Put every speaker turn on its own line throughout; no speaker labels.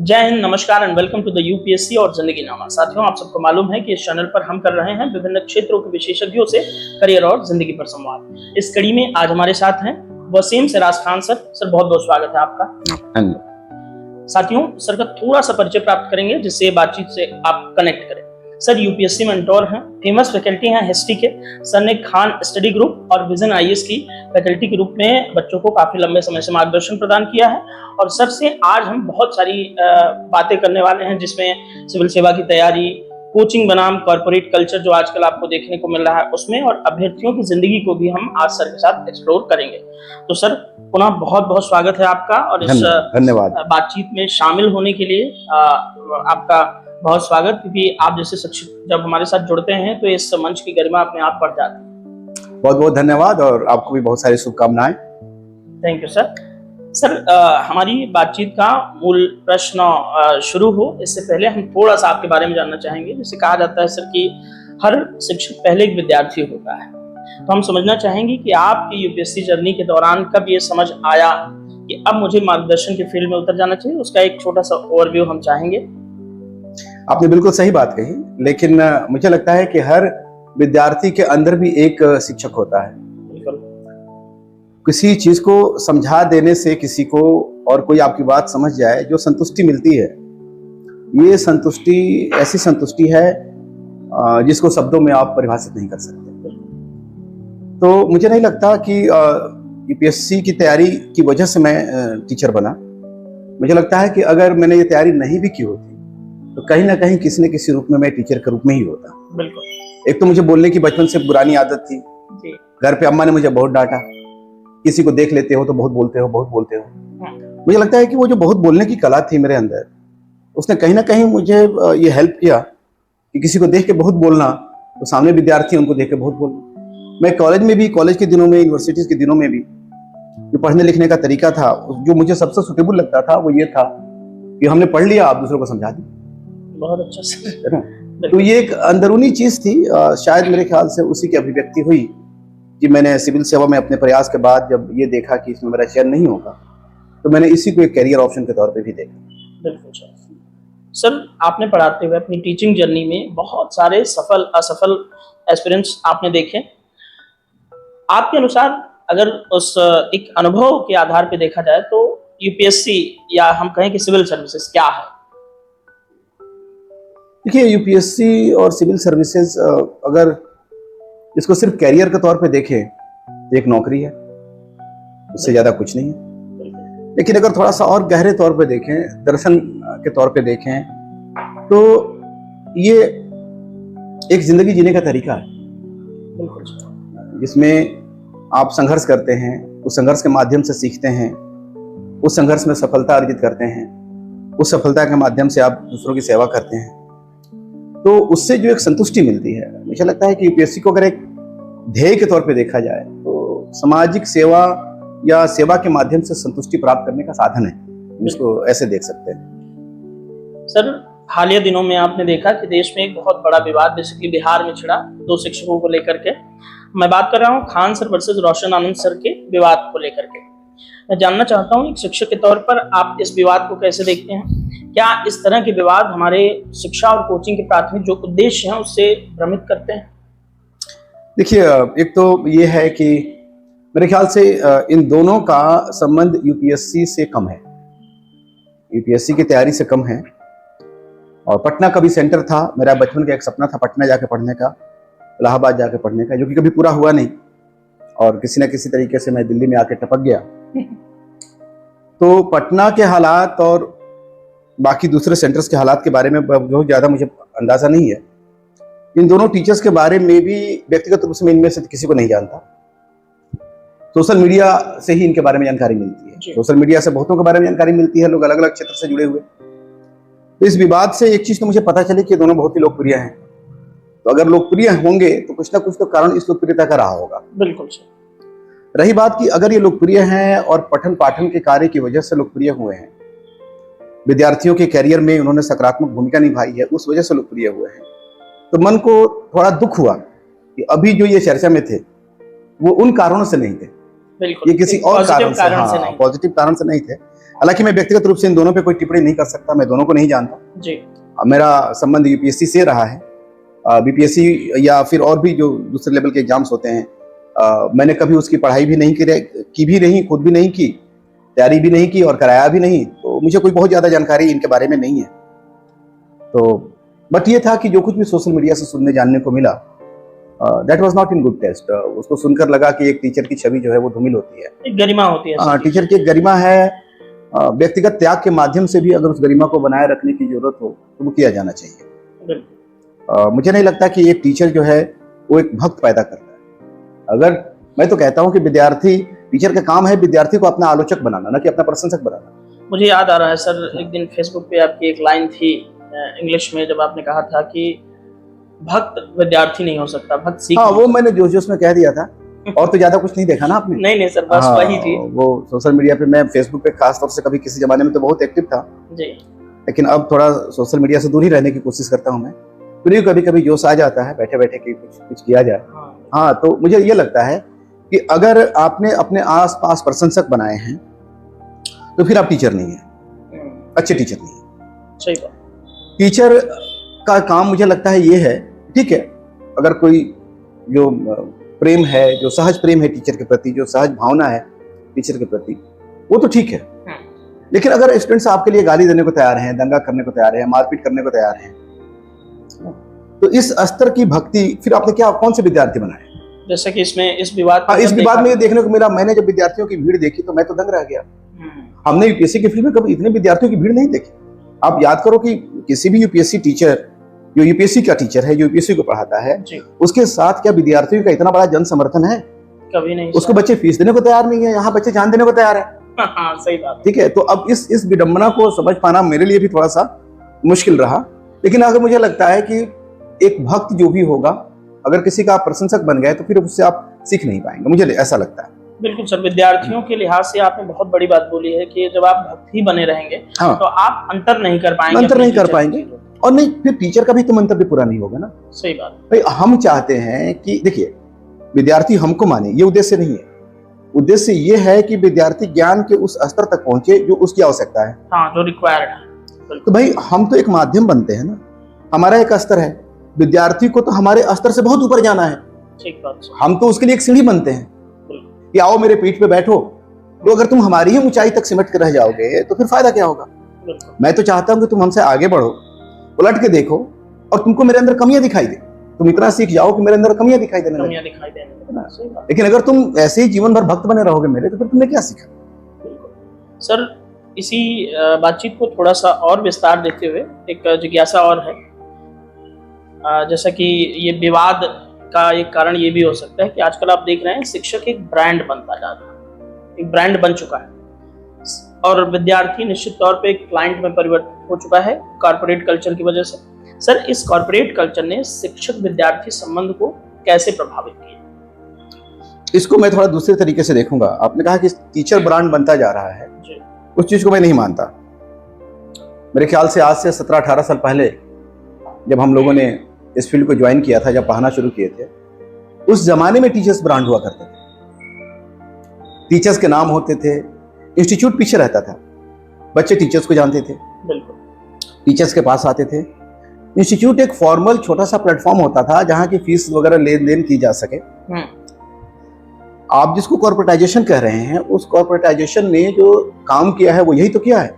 जय हिंद, नमस्कार and welcome to the UPSC और जिंदगी नामा। साथियों, आप सबको मालूम है कि इस चैनल पर हम कर रहे हैं विभिन्न क्षेत्रों के विशेषज्ञों से करियर और जिंदगी पर संवाद। इस कड़ी में आज हमारे साथ हैं वसीम सिराज खान सर। सर, बहुत बहुत स्वागत है आपका। साथियों, सर का थोड़ा सा परिचय प्राप्त करेंगे जिससे बातचीत से आप कनेक्ट करें। सर यूपीएससी मेंटोर हैं, फेमस फैकल्टी हैं हिस्ट्री के। सर ने खान स्टडी ग्रुप और विजन आईएएस की फैकल्टी के रूप में बच्चों को काफी लंबे समय से मार्गदर्शन प्रदान किया है। और सर से आज हम बहुत सारी बातें करने वाले हैं, जिसमें सिविल सेवा की तैयारी, कोचिंग बनाम कॉर्पोरेट कल्चर जो आजकल आपको देखने को मिल रहा है उसमें, और अभ्यर्थियों की जिंदगी को भी हम आज सर के साथ एक्सप्लोर करेंगे। तो सर, पुनः बहुत बहुत स्वागत है आपका, और इस
धन्यवाद बातचीत
में शामिल होने के लिए आपका बहुत स्वागत। क्योंकि आप जैसे शिक्षक जब हमारे साथ जुड़ते हैं तो इस मंच की गरिमा अपने आप बढ़ जाती है।
बहुत बहुत धन्यवाद, और आपको भी बहुत सारी शुभकामनाएं।
Thank you sir. सर, हमारी बातचीत का मूल प्रश्न शुरू हो इससे पहले हम थोड़ा सा आपके बारे में जानना चाहेंगे। जैसे कहा जाता है सर कि हर शिक्षक पहले एक विद्यार्थी होता है, तो हम समझना चाहेंगे कि आपकी यूपीएससी जर्नी के दौरान कब ये समझ आया कि अब मुझे मार्गदर्शन की फील्ड में उतर जाना चाहिए। उसका एक छोटा सा ओवरव्यू हम चाहेंगे।
आपने बिल्कुल सही बात कही, लेकिन मुझे लगता है कि हर विद्यार्थी के अंदर भी एक शिक्षक होता है। किसी चीज को समझा देने से किसी को और कोई आपकी बात समझ जाए, जो संतुष्टि मिलती है, ये संतुष्टि ऐसी संतुष्टि है जिसको शब्दों में आप परिभाषित नहीं कर सकते। तो मुझे नहीं लगता कि यूपीएससी की तैयारी की वजह से मैं टीचर बना। मुझे लगता है कि अगर मैंने ये तैयारी नहीं भी की होती तो कहीं ना कहीं किसी न किसी रूप में मैं टीचर के रूप में ही होता।
बिल्कुल।
एक तो मुझे बोलने की बचपन से पुरानी आदत थी। घर पे अम्मा ने मुझे बहुत डांटा, किसी को देख लेते हो तो बहुत बोलते हो, बहुत बोलते हो। मुझे लगता है कि वो जो बहुत बोलने की कला थी मेरे अंदर, उसने कहीं ना कहीं मुझे ये हेल्प किया कि किसी को देख के बहुत बोलना, तो सामने विद्यार्थी उनको देख के बहुत बोलना। मैं कॉलेज में भी, कॉलेज के दिनों में, यूनिवर्सिटीज के दिनों में भी जो पढ़ने लिखने का तरीका था, जो मुझे सबसे सुटेबल लगता था वो ये था कि हमने पढ़ लिया, आप दूसरों को समझा दी।
बहुत अच्छा सर।
तो ये एक अंदरूनी चीज थी, शायद मेरे ख्याल से उसी की अभिव्यक्ति हुई कि मैंने सिविल सेवा में अपने प्रयास के बाद जब ये देखा कि इसमें मेरा चयन नहीं होगा, तो मैंने इसी को एक कैरियर ऑप्शन के तौर पे भी देखा।
बिल्कुल सर, आपने पढ़ाते हुए अपनी टीचिंग जर्नी में बहुत सारे सफल असफल एस्पिरेंट्स आपने देखे। आपके अनुसार अगर उस एक अनुभव के आधार पे देखा जाए तो यूपीएससी या हम कहें कि सिविल सर्विसेज क्या है?
देखिए, यूपीएससी और सिविल सर्विसेज अगर इसको सिर्फ कैरियर के तौर पे देखें तो एक नौकरी है, उससे ज्यादा कुछ नहीं है। लेकिन अगर थोड़ा सा और गहरे तौर पे देखें, दर्शन के तौर पे देखें, तो ये एक जिंदगी जीने का तरीका है जिसमें आप संघर्ष करते हैं, उस संघर्ष के माध्यम से सीखते हैं, उस संघर्ष में सफलता अर्जित करते हैं, उस सफलता के माध्यम से आप दूसरों की सेवा करते हैं, तो उससे जो एक संतुष्टि मिलती है। मुझे लगता है कि यूपीएससी को अगर एक ध्येय के तौर पे देखा जाए तो सामाजिक सेवा या सेवा के माध्यम से संतुष्टि प्राप्त करने का साधन है, इसको ऐसे देख सकते हैं।
सर, हालिया दिनों में आपने देखा कि देश में एक बहुत बड़ा विवाद बेसिकली बिहार में छिड़ा, दो शिक्षकों को लेकर के। मैं बात कर रहा हूँ खान सर वर्सेस रोशन आनंद सर के विवाद को लेकर के। मैं जानना चाहता हूँ एक शिक्षक के तौर पर आप इस विवाद को कैसे देखते हैं? क्या इस तरह के विवाद हमारे शिक्षा और कोचिंग के प्राथमिक जो उद्देश्य हैं उससे भ्रमित करते हैं?
देखिए, एक तो ये है कि मेरे ख्याल से इन दोनों का संबंध यूपीएससी से कम है, यूपीएससी की तैयारी से कम है। और पटना का भी सेंटर था, मेरा बचपन का एक सपना था पटना जाके पढ़ने का, इलाहाबाद जाके पढ़ने का, जो कि कभी पूरा हुआ नहीं, और किसी न किसी तरीके से मैं दिल्ली में आके टपक गया। तो पटना के हालात और बाकी दूसरे सेंटर्स के हालात के बारे में बहुत ज़्यादा मुझे अंदाज़ा नहीं है। इन दोनों टीचर्स के बारे में भी व्यक्तिगत रूप से मैं इनमें से किसी को नहीं जानता। सोशल मीडिया से ही इनके बारे में जानकारी मिलती है, सोशल मीडिया से बहुतों के बारे में जानकारी मिलती है, लोग अलग अलग क्षेत्र से जुड़े हुए। तो इस विवाद से एक चीज़ तो मुझे पता चली कि दोनों बहुत ही लोकप्रिय हैं। तो अगर लोकप्रिय होंगे तो कुछ ना कुछ तो कारण इस लोकप्रियता का रहा होगा।
बिल्कुल।
रही बात कि अगर ये लोकप्रिय हैं और पठन पाठन के कार्य की वजह से लोकप्रिय हुए हैं, विद्यार्थियों के कैरियर में उन्होंने सकारात्मक भूमिका निभाई है, उस वजह से लोकप्रिय हुए हैं, तो मन को थोड़ा दुख हुआ कि अभी जो ये चर्चा में थे वो उन कारणों से नहीं थे।
बिल्कुल,
ये किसी
एक
और
पॉजिटिव
कारण से,
कारण से
हाँ,
नहीं।
पॉजिटिव कारण से नहीं थे। हालांकि मैं व्यक्तिगत रूप से इन दोनों पे कोई टिप्पणी नहीं कर सकता, मैं दोनों को नहीं जानता।
जी,
मेरा संबंध यूपीएससी से रहा है। बीपीएससी या फिर और भी जो दूसरे लेवल के एग्जाम्स होते हैं, मैंने कभी उसकी पढ़ाई भी नहीं की भी नहीं, खुद भी नहीं की, तैयारी भी नहीं की और कराया भी नहीं, तो मुझे कोई बहुत ज्यादा जानकारी इनके बारे में नहीं है। तो बट ये था कि जो कुछ भी सोशल मीडिया से सुनने जानने को मिला, that was not in good taste. उसको सुनकर लगा कि एक टीचर की छवि जो है वो धूमिल होती है।
एक गरिमा होती है सबकी।
टीचर की एक गरिमा है। व्यक्तिगत त्याग के माध्यम से भी अगर उस गरिमा को बनाए रखने की जरूरत हो तो वो किया जाना चाहिए।
बिल्कुल,
मुझे नहीं लगता कि एक टीचर जो है वो एक भक्त पैदा करता है। अगर मैं तो कहता हूं कि विद्यार्थी, टीचर का काम है विद्यार्थी को अपना आलोचक बनाना, ना कि अपना प्रशंसक बनाना।
मुझे याद आ रहा है सर, एक दिन फेसबुक पे आपकी एक लाइन थी इंग्लिश में, जब आपने कहा था कि भक्त विद्यार्थी नहीं हो सकता, भक्त सीख
हाँ,
नहीं
वो
हो
मैंने जोश में कह दिया था। और तो ज्यादा कुछ नहीं देखा ना आपने।
नहीं सर, बस
हाँ,
वही थी।
वो सोशल मीडिया पे, मैं फेसबुक पे खास तौर से कभी किसी जमाने में तो बहुत एक्टिव था,
जी,
लेकिन अब थोड़ा सोशल मीडिया से दूर ही रहने की कोशिश करता हूँ मैं। फिर भी कभी कभी जोश आ जाता है बैठे बैठे कि कुछ कुछ किया जाए।
हाँ,
हाँ, तो मुझे ये लगता है कि अगर आपने अपने आस पास प्रशंसक बनाए हैं तो फिर आप टीचर नहीं है, अच्छे टीचर नहीं है।
सही बात।
टीचर का काम मुझे लगता है ये है, ठीक है, अगर कोई जो प्रेम है, जो सहज प्रेम है टीचर के प्रति, जो सहज भावना है टीचर के प्रति, वो तो ठीक है। लेकिन अगर स्टूडेंट्स आपके लिए गाली देने को तैयार हैं, दंगा करने को तैयार हैं, मारपीट करने को तैयार हैं, तो इस स्तर की भक्ति फिर आपने क्या, कौन से विद्यार्थी बनाए?
जैसे कि इसमें इस विवाद
इस विवाद में ये देखने को मिला, मैंने जब विद्यार्थियों की भीड़ देखी तो मैं तो दंग रह गया। हमने यूपीएससी की फील्ड में कभी इतने विद्यार्थियों की भीड़ नहीं देखी। आप याद करो कि किसी भी यूपीएससी टीचर, जो यूपीएससी का टीचर है, जो यूपीएससी को पढ़ाता है, उसके साथ क्या विद्यार्थियों का इतना बड़ा जन समर्थन है?
कभी नहीं।
उसको बच्चे फीस देने को तैयार नहीं है, यहाँ बच्चे जान देने को तैयार है।
हाँ, सही बात।
ठीक है, तो अब इस विडंबना को समझ पाना मेरे लिए भी थोड़ा सा मुश्किल रहा। लेकिन अगर मुझे लगता है कि एक भक्त जो भी होगा, अगर किसी का आप प्रशंसक बन गए तो फिर उससे आप सीख नहीं पाएंगे, मुझे ऐसा लगता है।
बिल्कुल सर, विद्यार्थियों के लिहाज से आपने बहुत बड़ी बात बोली है कि जब आप भक्त ही बने रहेंगे,
हाँ,
तो आप अंतर नहीं कर पाएंगे,
अंतर नहीं कर पाएंगे, और नहीं फिर टीचर का भी तो मंतव्य पूरा नहीं होगा ना।
सही बात।
भाई हम चाहते हैं कि देखिए, विद्यार्थी हमको माने, ये उद्देश्य नहीं है। उद्देश्य ये है कि विद्यार्थी ज्ञान के उस स्तर तक पहुंचे जो उसकी आवश्यकता है।
हाँ, जो रिक्वायर्ड है।
तो भाई हम तो एक माध्यम बनते हैं ना, हमारा एक स्तर है, विद्यार्थी को तो हमारे स्तर से बहुत ऊपर जाना है।
ठीक बात।
हम तो उसके लिए एक सीढ़ी बनते हैं कि आओ मेरे पीठ पे बैठो। तो अगर तुम हमारी ही ऊंचाई तक सिमट कर रह जाओगे तो फिर फायदा क्या होगा? मैं तो चाहता हूं कि तुम हमसे आगे बढ़ो, उलट के देखो और तुमको मेरे अंदर कमियां दिखाई दे, तुम इतना सीख जाओ कि मेरे अंदर कमियां दिखाई देने लगे। लेकिन अगर तुम ऐसे ही जीवन भर भक्त बने रहोगे मेरे, तो फिर तुमने क्या सीखा?
सर, इसी बातचीत को थोड़ा सा और विस्तार देते हुए एक जिज्ञासा और है, जैसा कि ये विवाद का एक कारण ये भी हो सकता है कि आजकल आप देख रहे हैं शिक्षक एक ब्रांड बनता जा रहा है, एक ब्रांड बन चुका है, और विद्यार्थी निश्चित तौर पे एक क्लाइंट में परिवर्तित हो चुका है कॉर्पोरेट कल्चर की वजह से। सर, इस कॉर्पोरेट कल्चर ने शिक्षक विद्यार्थी संबंध को कैसे प्रभावित किया?
इसको मैं थोड़ा दूसरे तरीके से देखूंगा। आपने कहा कि टीचर ब्रांड बनता जा रहा है, उस चीज को मैं नहीं मानता। मेरे ख्याल से आज से 17-18 साल पहले जब हम लोगों ने इस फील्ड को ज्वाइन किया था, जब पढ़ाना शुरू किए थे, उस जमाने में टीचर्स ब्रांड हुआ करते थे। टीचर्स के नाम होते थे, इंस्टीट्यूट पीछे रहता था, बच्चे टीचर्स को जानते थे, टीचर्स के पास आते थे। इंस्टीट्यूट एक फॉर्मल छोटा सा प्लेटफॉर्म होता था जहां की फीस वगैरह लेन देन की जा सके। आप जिसको कॉर्पोरेटाइजेशन कह रहे हैं, उस कॉर्पोरेटाइजेशन ने जो काम किया है वो यही तो किया है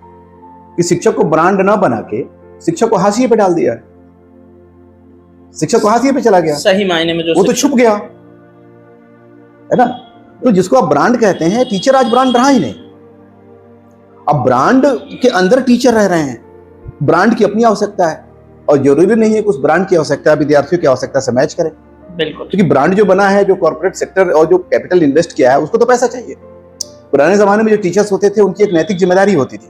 कि शिक्षक को ब्रांड ना बना के शिक्षक को हाशिए पे डाल दिया है। शिक्षक को हाशिए पे चला गया, सही मायने में, जो वो तो छुप गया है ना। तो जिसको आप ब्रांड कहते हैं, टीचर आज ब्रांड रहा ही नहीं। अब ब्रांड के अंदर टीचर रह रहे हैं, ब्रांड की अपनी आवश्यकता है, और जरूरी नहीं है कि उस ब्रांड की आवश्यकता विद्यार्थियों की आवश्यकता से मैच करे। बिल्कुल, क्योंकि ब्रांड जो बना है, जो कॉर्पोरेट सेक्टर और जो कैपिटल इन्वेस्ट किया है, उसको तो पैसा चाहिए। पुराने जमाने में जो टीचर्स होते थे उनकी एक नैतिक जिम्मेदारी होती थी,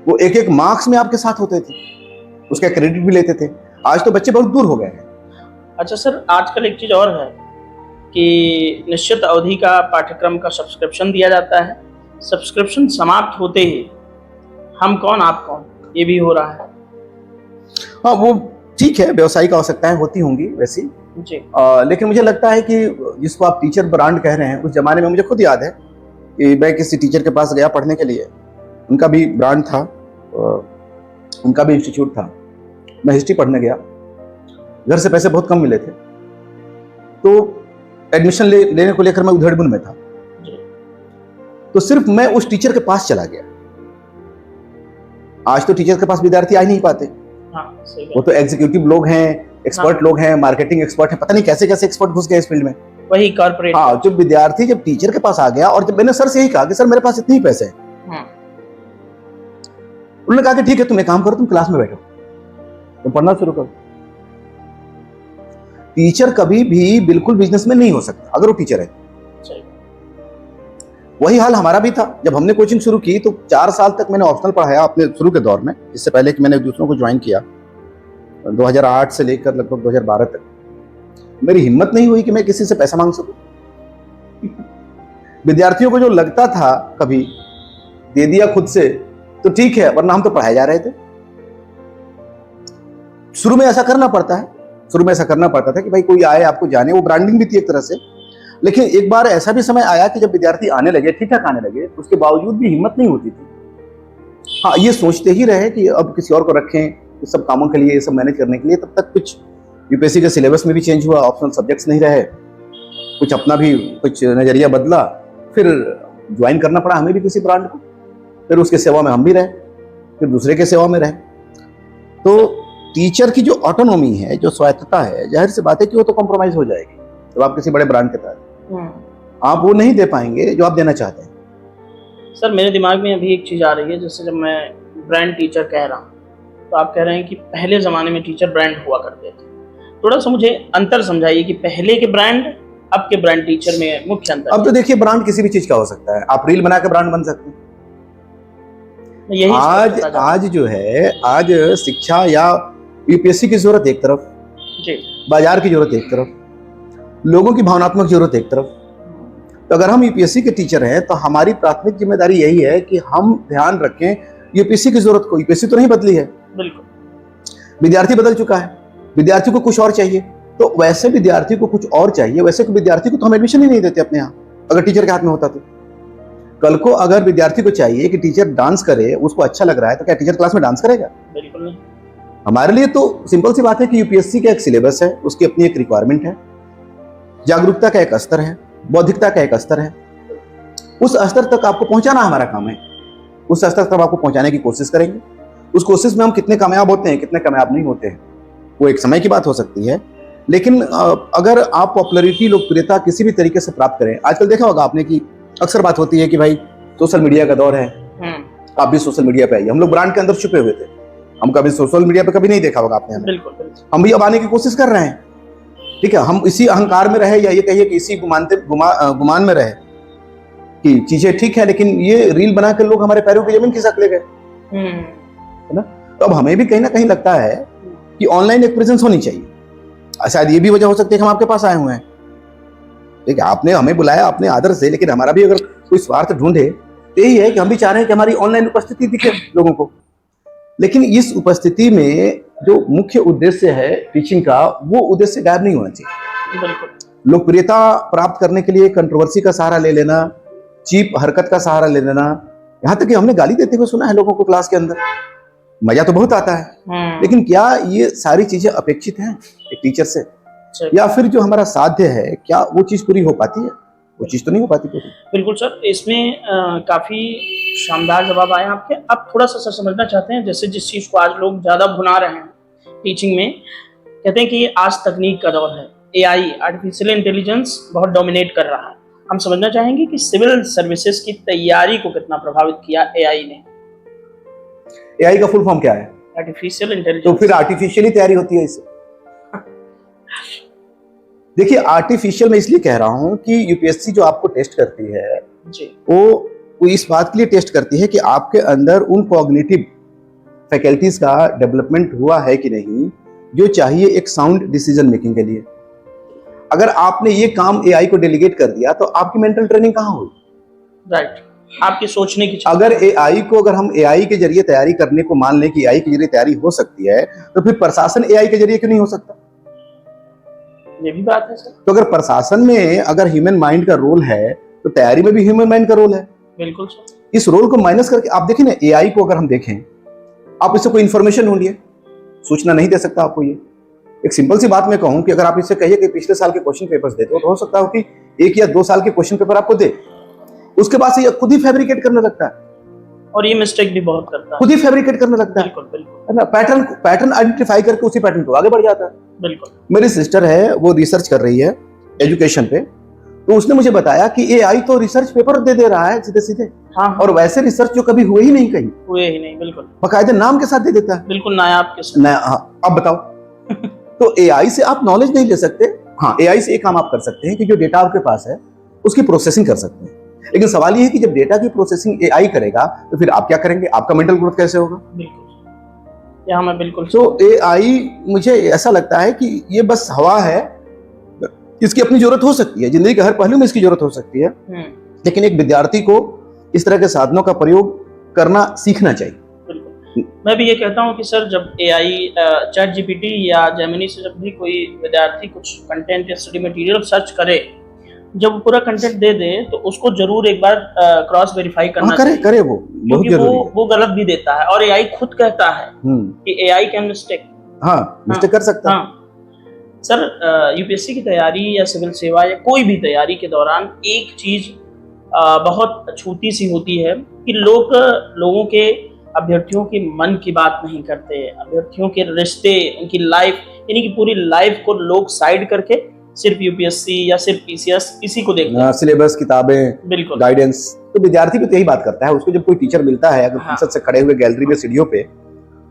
वो एक एक मार्क्स में आपके साथ होते थे, उसका क्रेडिट भी लेते थे। आज तो बच्चे बहुत दूर हो गए हैं।
अच्छा सर, आजकल एक चीज और है कि निश्चित अवधि का पाठ्यक्रम का सब्सक्रिप्शन दिया जाता है, सब्सक्रिप्शन समाप्त होते ही हम कौन आप कौन, ये भी हो रहा है।
हाँ, वो ठीक है, व्यवसायिक आवश्यकताएं होती होंगी वैसी,
जी।
लेकिन मुझे लगता है कि जिसको आप टीचर ब्रांड कह रहे हैं, उस जमाने में मुझे खुद याद है कि मैं किसी टीचर के पास गया पढ़ने के लिए, उनका भी ब्रांड था, उनका भी इंस्टीट्यूट था। मैं हिस्ट्री पढ़ने गया, घर से पैसे बहुत कम मिले थे, तो एडमिशन लेने को लेकर मैं उधेड़बुन में था। तो सिर्फ मैं उस टीचर के पास चला गया। आज तो टीचर के पास विद्यार्थी आ ही नहीं पाते।
हाँ, सही बात।
वो तो एग्जीक्यूटिव लोग हैं, एक्सपर्ट लोग हैं, मार्केटिंग एक्सपर्ट हैं, पता नहीं कैसे कैसे एक्सपर्ट घुस गए इस फील्ड में।
वही कॉर्पोरेट।
हाँ, जब विद्यार्थी जब टीचर के पास आ गया और जब मैंने सर से यही कहा कि सर मेरे पास इतने ही पैसे हैं, उन्होंने कहा कि ठीक है तुम एक काम करो, तुम क्लास में बैठो, तुम पढ़ना शुरू करो। टीचर कभी भी बिल्कुल बिजनेसमैन नहीं हो सकता अगर वो टीचर है। वही हाल हमारा भी था। जब हमने कोचिंग शुरू की तो 4 साल तक मैंने ऑप्शनल पढ़ाया अपने शुरू के दौर में, इससे पहले कि मैंने दूसरों को ज्वाइन किया। 2008 से लेकर लगभग 2012 तक मेरी हिम्मत नहीं हुई कि मैं किसी से पैसा मांग सकूं। विद्यार्थियों को जो लगता था कभी दे दिया खुद से तो ठीक है, वरना हम तो पढ़ाए जा रहे थे। शुरू में ऐसा करना पड़ता है, शुरू में ऐसा करना पड़ता था कि भाई कोई आए आपको जाने, वो ब्रांडिंग भी थी एक तरह से। लेकिन एक बार ऐसा भी समय आया कि जब विद्यार्थी आने लगे, ठीक ठाक आने लगे, उसके बावजूद भी हिम्मत नहीं होती थी। हाँ, ये सोचते ही रहे कि अब किसी और को रखें इस सब कामों के लिए, ये सब मैनेज करने के लिए। तब तक कुछ यूपीएससी के सिलेबस में भी चेंज हुआ, ऑप्शनल सब्जेक्ट्स नहीं रहे, कुछ अपना भी कुछ नजरिया बदला, फिर ज्वाइन करना पड़ा हमें भी किसी ब्रांड को, फिर उसके सेवा में हम भी रहे, फिर दूसरे के सेवा में रहे। तो टीचर की जो ऑटोनॉमी है, जो स्वायत्तता है, जाहिर सी बात है कि वो तो कॉम्प्रोमाइज हो जाएगी जब आप किसी बड़े ब्रांड के तहत आप वो नहीं दे पाएंगे जो आप देना चाहते हैं।
सर मेरे दिमाग में अभी एक चीज़ आ रही है, जैसे जब मैं ब्रांड टीचर कह रहा हूँ तो आप कह रहे हैं कि पहले ज़माने में टीचर ब्रांड हुआ करते थे। थोड़ा सा मुझे अंतर समझाइए कि पहले के ब्रांड अब के ब्रांड टीचर में मुख्य अंतर।
अब तो देखिए ब्रांड किसी भी चीज का हो सकता है, आप रील बना के ब्रांड बन सकते हैं।
यही
आज जो है, आज शिक्षा या यूपीएससी की जरूरत एक तरफ
जी,
बाजार की जरूरत एक तरफ, लोगों की भावनात्मक जरूरत एक तरफ। तो अगर हम यूपीएससी के टीचर हैं तो हमारी प्राथमिक जिम्मेदारी यही है कि हम ध्यान रखें यूपीएससी की जरूरत को। यूपीएससी तो नहीं बदली है,
बिल्कुल,
विद्यार्थी बदल चुका है, विद्यार्थी को कुछ और चाहिए। तो वैसे विद्यार्थी को कुछ और चाहिए, वैसे विद्यार्थी को तो हम एडमिशन ही नहीं देते अपने यहाँ, अगर टीचर के हाथ में होता तो। कल को अगर विद्यार्थी को चाहिए कि टीचर डांस करे, उसको अच्छा लग रहा है, तो क्या टीचर क्लास में डांस करेगा?
बिल्कुल नहीं।
हमारे लिए तो सिंपल सी बात है कि यूपीएससी का एक सिलेबस है, उसकी अपनी एक रिक्वायरमेंट है, जागरूकता का एक स्तर है, बौद्धिकता का एक स्तर है। उस स्तर तक आपको पहुंचाना हमारा काम है, उस स्तर तक आपको पहुंचाने की कोशिश करेंगे। उस कोशिश में हम कितने कामयाब होते हैं, कितने कामयाब नहीं होते हैं, वो एक समय की बात हो सकती है। लेकिन अगर आप पॉपुलैरिटी, लोकप्रियता किसी भी तरीके से प्राप्त करें, आजकल देखा होगा आपने कि अक्सर बात होती है कि भाई सोशल मीडिया का दौर है, आप भी सोशल मीडिया पे आइए। हम लोग ब्रांड के अंदर छुपे हुए थे, हम कभी सोशल मीडिया पे कभी नहीं देखा होगा आपने हमें।
बिल्कुल,
हम भी अब आने की कोशिश कर रहे हैं, ठीक है। हम इसी अहंकार में रहे, या ये कहिए कि इसी गुमान में रहे कि चीजें ठीक है, लेकिन ये रील बनाकर लोग हमारे पैरों की जमीन खिसक ले गए, है ना। तो अब हमें भी कहीं ना कहीं लगता है कि ऑनलाइन एक प्रेजेंस होनी चाहिए। शायद ये भी वजह हो सकती है कि हम आपके पास आए हुए हैं, ठीक है, आपने हमें बुलाया अपने आदर से, लेकिन हमारा भी अगर कोई स्वार्थ ढूंढे तो यही है कि हम भी चाह रहे हैं कि हमारी ऑनलाइन उपस्थिति दिखे लोगों को। लेकिन इस उपस्थिति में जो मुख्य उद्देश्य है टीचिंग का, वो उद्देश्य गायब नहीं होना चाहिए।
बिल्कुल।
लोकप्रियता प्राप्त करने के लिए कंट्रोवर्सी का सहारा ले लेना, चीप हरकत का सहारा ले लेना, यहाँ तक कि हमने गाली देते हुए सुना है लोगों को क्लास के अंदर। मजा तो बहुत आता है, लेकिन क्या ये सारी चीजें अपेक्षित हैं एक टीचर से, या फिर जो हमारा साध्य है क्या वो चीज पूरी हो पाती है? वो चीज तो नहीं हो पाती पूरी।
बिल्कुल सर, इसमें काफी शानदार जवाब आए आपके। अब थोड़ा सा सर समझना चाहते हैं, जैसे जिस चीज को आज लोग ज्यादा भुना रहे हैं टीचिंग में, कहते हैं कि आज तकनीक का दौर है, एआई, आर्टिफिशियल इंटेलिजेंस बहुत डोमिनेट कर रहा है। हम समझना चाहेंगे कि सिविल सर्विसेज की तैयारी को कितना प्रभावित किया एआई ने।
एआई का फुल फॉर्म क्या है?
Artificial intelligence.
तो फिर आर्टिफिशियल ही तैयारी होती है इससे। देखिए, आर्टिफिशियल मैं इसलिए कह रहा हूं कि यूपीएससी जो आपको टेस्ट करती है
जी,
वो इस बात के लिए टेस्ट करती है कि आपके अंदर उन कॉग्निटिव फैकल्टीज का डेवलपमेंट हुआ है कि नहीं, जो चाहिए एक साउंड डिसीजन मेकिंग के लिए। अगर आपने ये काम एआई को डेलीगेट कर दिया तो आपकी मेंटल ट्रेनिंग कहाँ हुई?
राइट, आपकी सोचने की।
अगर हम एआई के जरिए तैयारी करने को मान लें कि एआई के जरिए तैयारी हो सकती है, तो फिर प्रशासन एआई के जरिए क्यों नहीं हो सकता?
ये भी बात है सर।
तो अगर प्रशासन में अगर ह्यूमन माइंड का रोल है तो तैयारी में भी ह्यूमन माइंड का रोल है।
बिल्कुल सर।
इस रोल को माइनस करके आप देखें ना, एआई को अगर हम देखें, आप इससे कोई इंफॉर्मेशन ढूंढिए, सूचना नहीं दे सकता आपको। ये एक सिंपल सी बात मैं कहूं कि अगर आप इससे कहिए कि पिछले साल के क्वेश्चन पेपर्स दे दो, तो हो सकता है कि 1 या 2 साल के क्वेश्चन पेपर आपको दे, उसके बाद से ये खुद ही फैब्रिकेट करने लगता है
और ये मिस्टेक भी बहुत करता है।
खुद ही फैब्रिकेट करने लगता है,
बिल्कुल बिल्कुल
है ना। पैटर्न आइडेंटिफाई करके उसी पैटर्न को आगे बढ़ जाता है।
बिल्कुल।
मेरी सिस्टर है, वो रिसर्च कर रही है एजुकेशन पे, तो उसने मुझे बताया कि एआई तो रिसर्च पेपर दे रहा है सीधे सीधे,
हाँ।
और वैसे रिसर्च जो कभी हुए ही नहीं कहीं,
हुए ही नहीं, बिल्कुल
बाकायदे नाम के साथ दे देता है।
बिल्कुल नायाब के साथ।
हाँ, अब बताओ। तो एआई से आप नॉलेज नहीं ले सकते। हाँ, एआई से एक काम आप कर सकते हैं कि जो डेटा आपके पास है उसकी प्रोसेसिंग कर सकते हैं, लेकिन सवाल ये है कि जब डेटा की प्रोसेसिंग एआई करेगा तो फिर आप क्या करेंगे, आपका मेंटल ग्रोथ कैसे होगा?
बिल्कुल, यहाँ मैं बिल्कुल।
तो एआई मुझे ऐसा लगता है कि ये बस हवा है, इसकी अपनी जरूरत हो सकती है, जिंदगी के हर पहलू में इसकी जरूरत हो सकती है, लेकिन एक विद्यार्थी को इस तरह के साधनों का प्रयोग करना सीखना चाहिए।
बिल्कुल, मैं भी ये कहता हूँ कि सर जब एआई चैट जीपीटी या जेमिनी से जब भी कोई विद्यार्थी कुछ कंटेंट या स्टडी मटेरियल सर्च करे, जब पूरा कंटेंट दे दे तो उसको जरूर एक बार क्रॉस वेरीफाई करना चाहिए।
करे वो बहुत
क्योंकि
जरूरी है।
वो गलत भी देता है, और एआई खुद कहता है कि एआई कैन मिस्टेक।
हाँ, मिस्टेक कर सकता है।
हाँ सर, यूपीएससी की तैयारी या सिविल सेवा या कोई भी तैयारी के दौरान एक चीज बहुत छूती सी होती है कि लोगों के अभ्यर्थियों के मन की बात नहीं करते, अभ्यर्थियों के रिश्ते, उनकी लाइफ, यानी कि पूरी लाइफ को लोग साइड करके सिर्फ यूपीएससी या सिर्फ पीसीएस इसी को देखते हैं।
सिलेबस, किताबें,
बिल्कुल,
गाइडेंस। तो विद्यार्थी भी तो यही बात करता है। उसको जब कोई टीचर मिलता है, अगर
हाँ।
फुर्सत से खड़े हुए गैलरी में सीढ़ियों पे,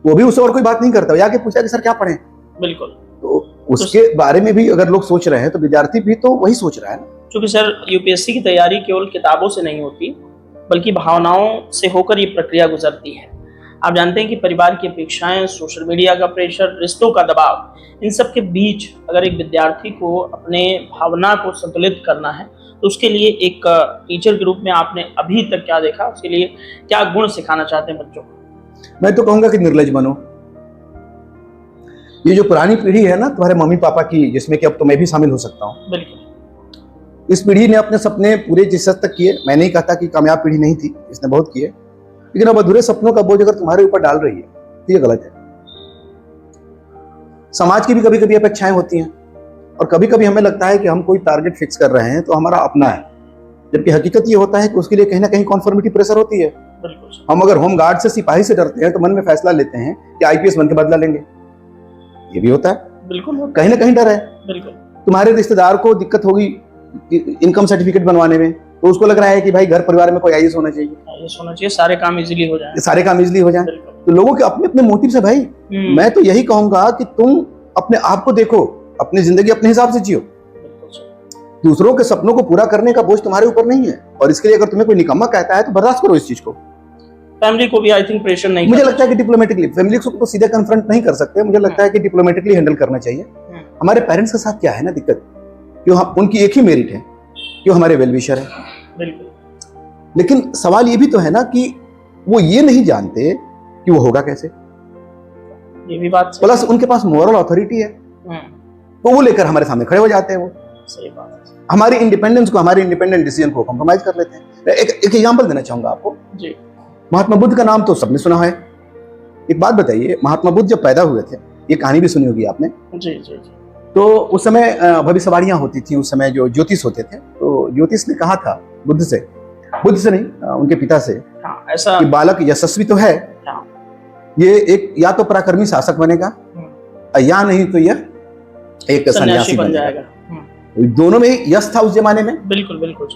वो भी उससे और कोई बात नहीं करता, वो आके पूछा कि सर क्या पढ़े।
बिल्कुल,
तो उसके बारे में भी अगर लोग सोच रहे हैं तो विद्यार्थी भी तो वही सोच रहा है ना।
क्योंकि सर यूपीएससी की तैयारी केवल किताबों से नहीं होती, बल्कि भावनाओं से होकर ये प्रक्रिया गुजरती है। आप जानते हैं कि परिवार की अपेक्षाएं, सोशल मीडिया का प्रेशर, रिश्तों का दबाव, इन सब के बीच अगर एक विद्यार्थी को अपने भावना को संतुलित करना है तो उसके लिए एक टीचर के रूप में आपने अभी तक क्या देखा, उसके लिए क्या गुण सिखाना चाहते हैं बच्चों को?
मैं तो कहूंगा कि निर्लज बनो। ये जो पुरानी पीढ़ी है ना तुम्हारे मम्मी पापा की, जिसमें कि अब तो मैं भी शामिल हो सकता हूँ,
बिल्कुल,
इस पीढ़ी ने अपने सपने पूरे जिस हद तक किए। मैं नहीं कहता कि कामयाब पीढ़ी नहीं थी, इसने बहुत किए, लेकिन अब अधूरे सपनों का बोझ अगर तुम्हारे ऊपर डाल रही है तो ये गलत है। समाज की भी कभी कभी अपेक्षाएं होती हैं, और कभी कभी हमें लगता है कि हम कोई टारगेट फिक्स कर रहे हैं तो हमारा अपना है, जबकि हकीकत ये होता है कि उसके लिए कहीं ना कहीं कॉन्फॉर्मिटी प्रेशर होती है।
बिल्कुल।
हम अगर होम गार्ड से, सिपाही से डरते हैं तो मन में फैसला लेते हैं कि आईपीएस बन के बदला लेंगे, ये भी होता है।
बिल्कुल,
कहीं ना कहीं डर है।
बिल्कुल।
तुम्हारे रिश्तेदार को दिक्कत होगी इनकम सर्टिफिकेट बनवाने में, तो उसको लग रहा है कि भाई घर परिवार में कोई आईएएस होना चाहिए,
आईएएस होना चाहिए, सारे काम इजीली हो जाए,
सारे काम इजीली हो जाए। तो लोगों के अपने अपने मोटिव है भाई। मैं तो यही कहूंगा कि तुम अपने आप को देखो, अपनी जिंदगी अपने हिसाब से जियो। दूसरों के सपनों को पूरा करने का बोझ तुम्हारे ऊपर नहीं है, और इसके लिए अगर तुम्हें कोई निकम्मा कहता है तो बर्दाश्त करो इस चीज को।
फैमिली को भी आई थिंक प्रेशर नहीं,
मुझे लगता है कि डिप्लोमेटिकली, फैमिली को तो सीधे कन्फ्रंट नहीं कर सकते, मुझे लगता है कि डिप्लोमेटिकली हैंडल करना चाहिए। हमारे पेरेंट्स के साथ क्या है ना दिक्कत, क्यों हम उनकी एक ही मेरिट है, क्यों हमारे वेल विशर है।
बिल्कुल,
लेकिन सवाल ये भी तो है ना कि वो ये नहीं जानते कि वो होगा कैसे।
ये भी बात
प्लस उनके पास मोरल अथॉरिटी है, तो वो लेकर हमारे सामने खड़े हो जाते हैं। वो
सही बात है।
हमारी इंडिपेंडेंस को, हमारी इंडिपेंडेंट डिसीजन को कॉम्प्रोमाइज कर लेते हैं। एक एग्जांपल देना चाहूंगा आपको
जी।
महात्मा बुद्ध का नाम तो सबने सुना है। एक बात बताइए, महात्मा बुद्ध जब पैदा हुए थे, ये कहानी भी सुनी होगी आपने।
जी जी जी।
तो उस समय भविष्यवाणियां होती थी, उस समय जो ज्योतिष होते थे, तो ज्योतिष ने कहा था बुद्ध से नहीं, उनके पिता से,
हाँ, ऐसा
कि बालक यशस्वी तो है,
हाँ,
ये एक या तो पराक्रमी शासक बनेगा या नहीं तो यह एक सन्यासी बन जाएगा। दोनों में ही यश था उस जमाने में।
बिल्कुल बिल्कुल।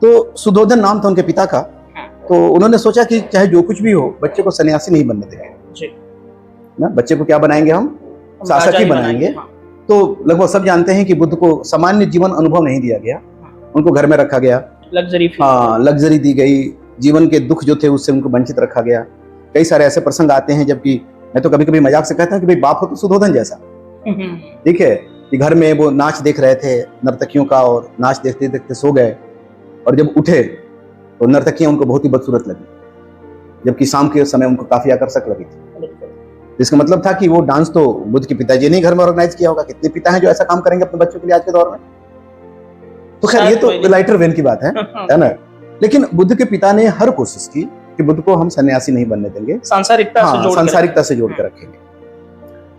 तो सुधोधन नाम था उनके पिता का, तो उन्होंने सोचा कि चाहे जो कुछ भी हो, बच्चे को सन्यासी नहीं बनने देंगे ना, बच्चे को क्या बनाएंगे, हम शासक ही बनाएंगे। तो लगभग सब जानते हैं कि बुद्ध को सामान्य जीवन अनुभव नहीं दिया गया, उनको घर में रखा गया, लग्जरी दी गई, जीवन के दुख जो थे उससे उनको वंचित रखा गया। कई सारे ऐसे प्रसंग आते हैं, जबकि मैं तो कभी कभी मजाक से कहता हूँ कि भाई बाप हो तो सुधोधन जैसा, ठीक है, कि घर में वो नाच देख रहे थे नर्तकियों का, और नाच देखते देखते सो गए, और जब उठे तो नर्तकियां उनको बहुत ही बदसूरत लगी, जबकि शाम के समय उनको काफी आकर्षक लगी थी। इसका मतलब था कि वो डांस तो बुद्ध के पिताजी ने घर में ऑर्गेनाइज किया होगा। कितने पिता हैं जो ऐसा काम करेंगे अपने बच्चों के लिए आज के दौर में? तो खैर ये तो लाइटर वेन की बात है ना। लेकिन बुद्ध के पिता ने हर कोशिश की कि बुद्ध को हम सन्यासी नहीं बनने देंगे, सांसारिकता से जोड़ कर रखेंगे।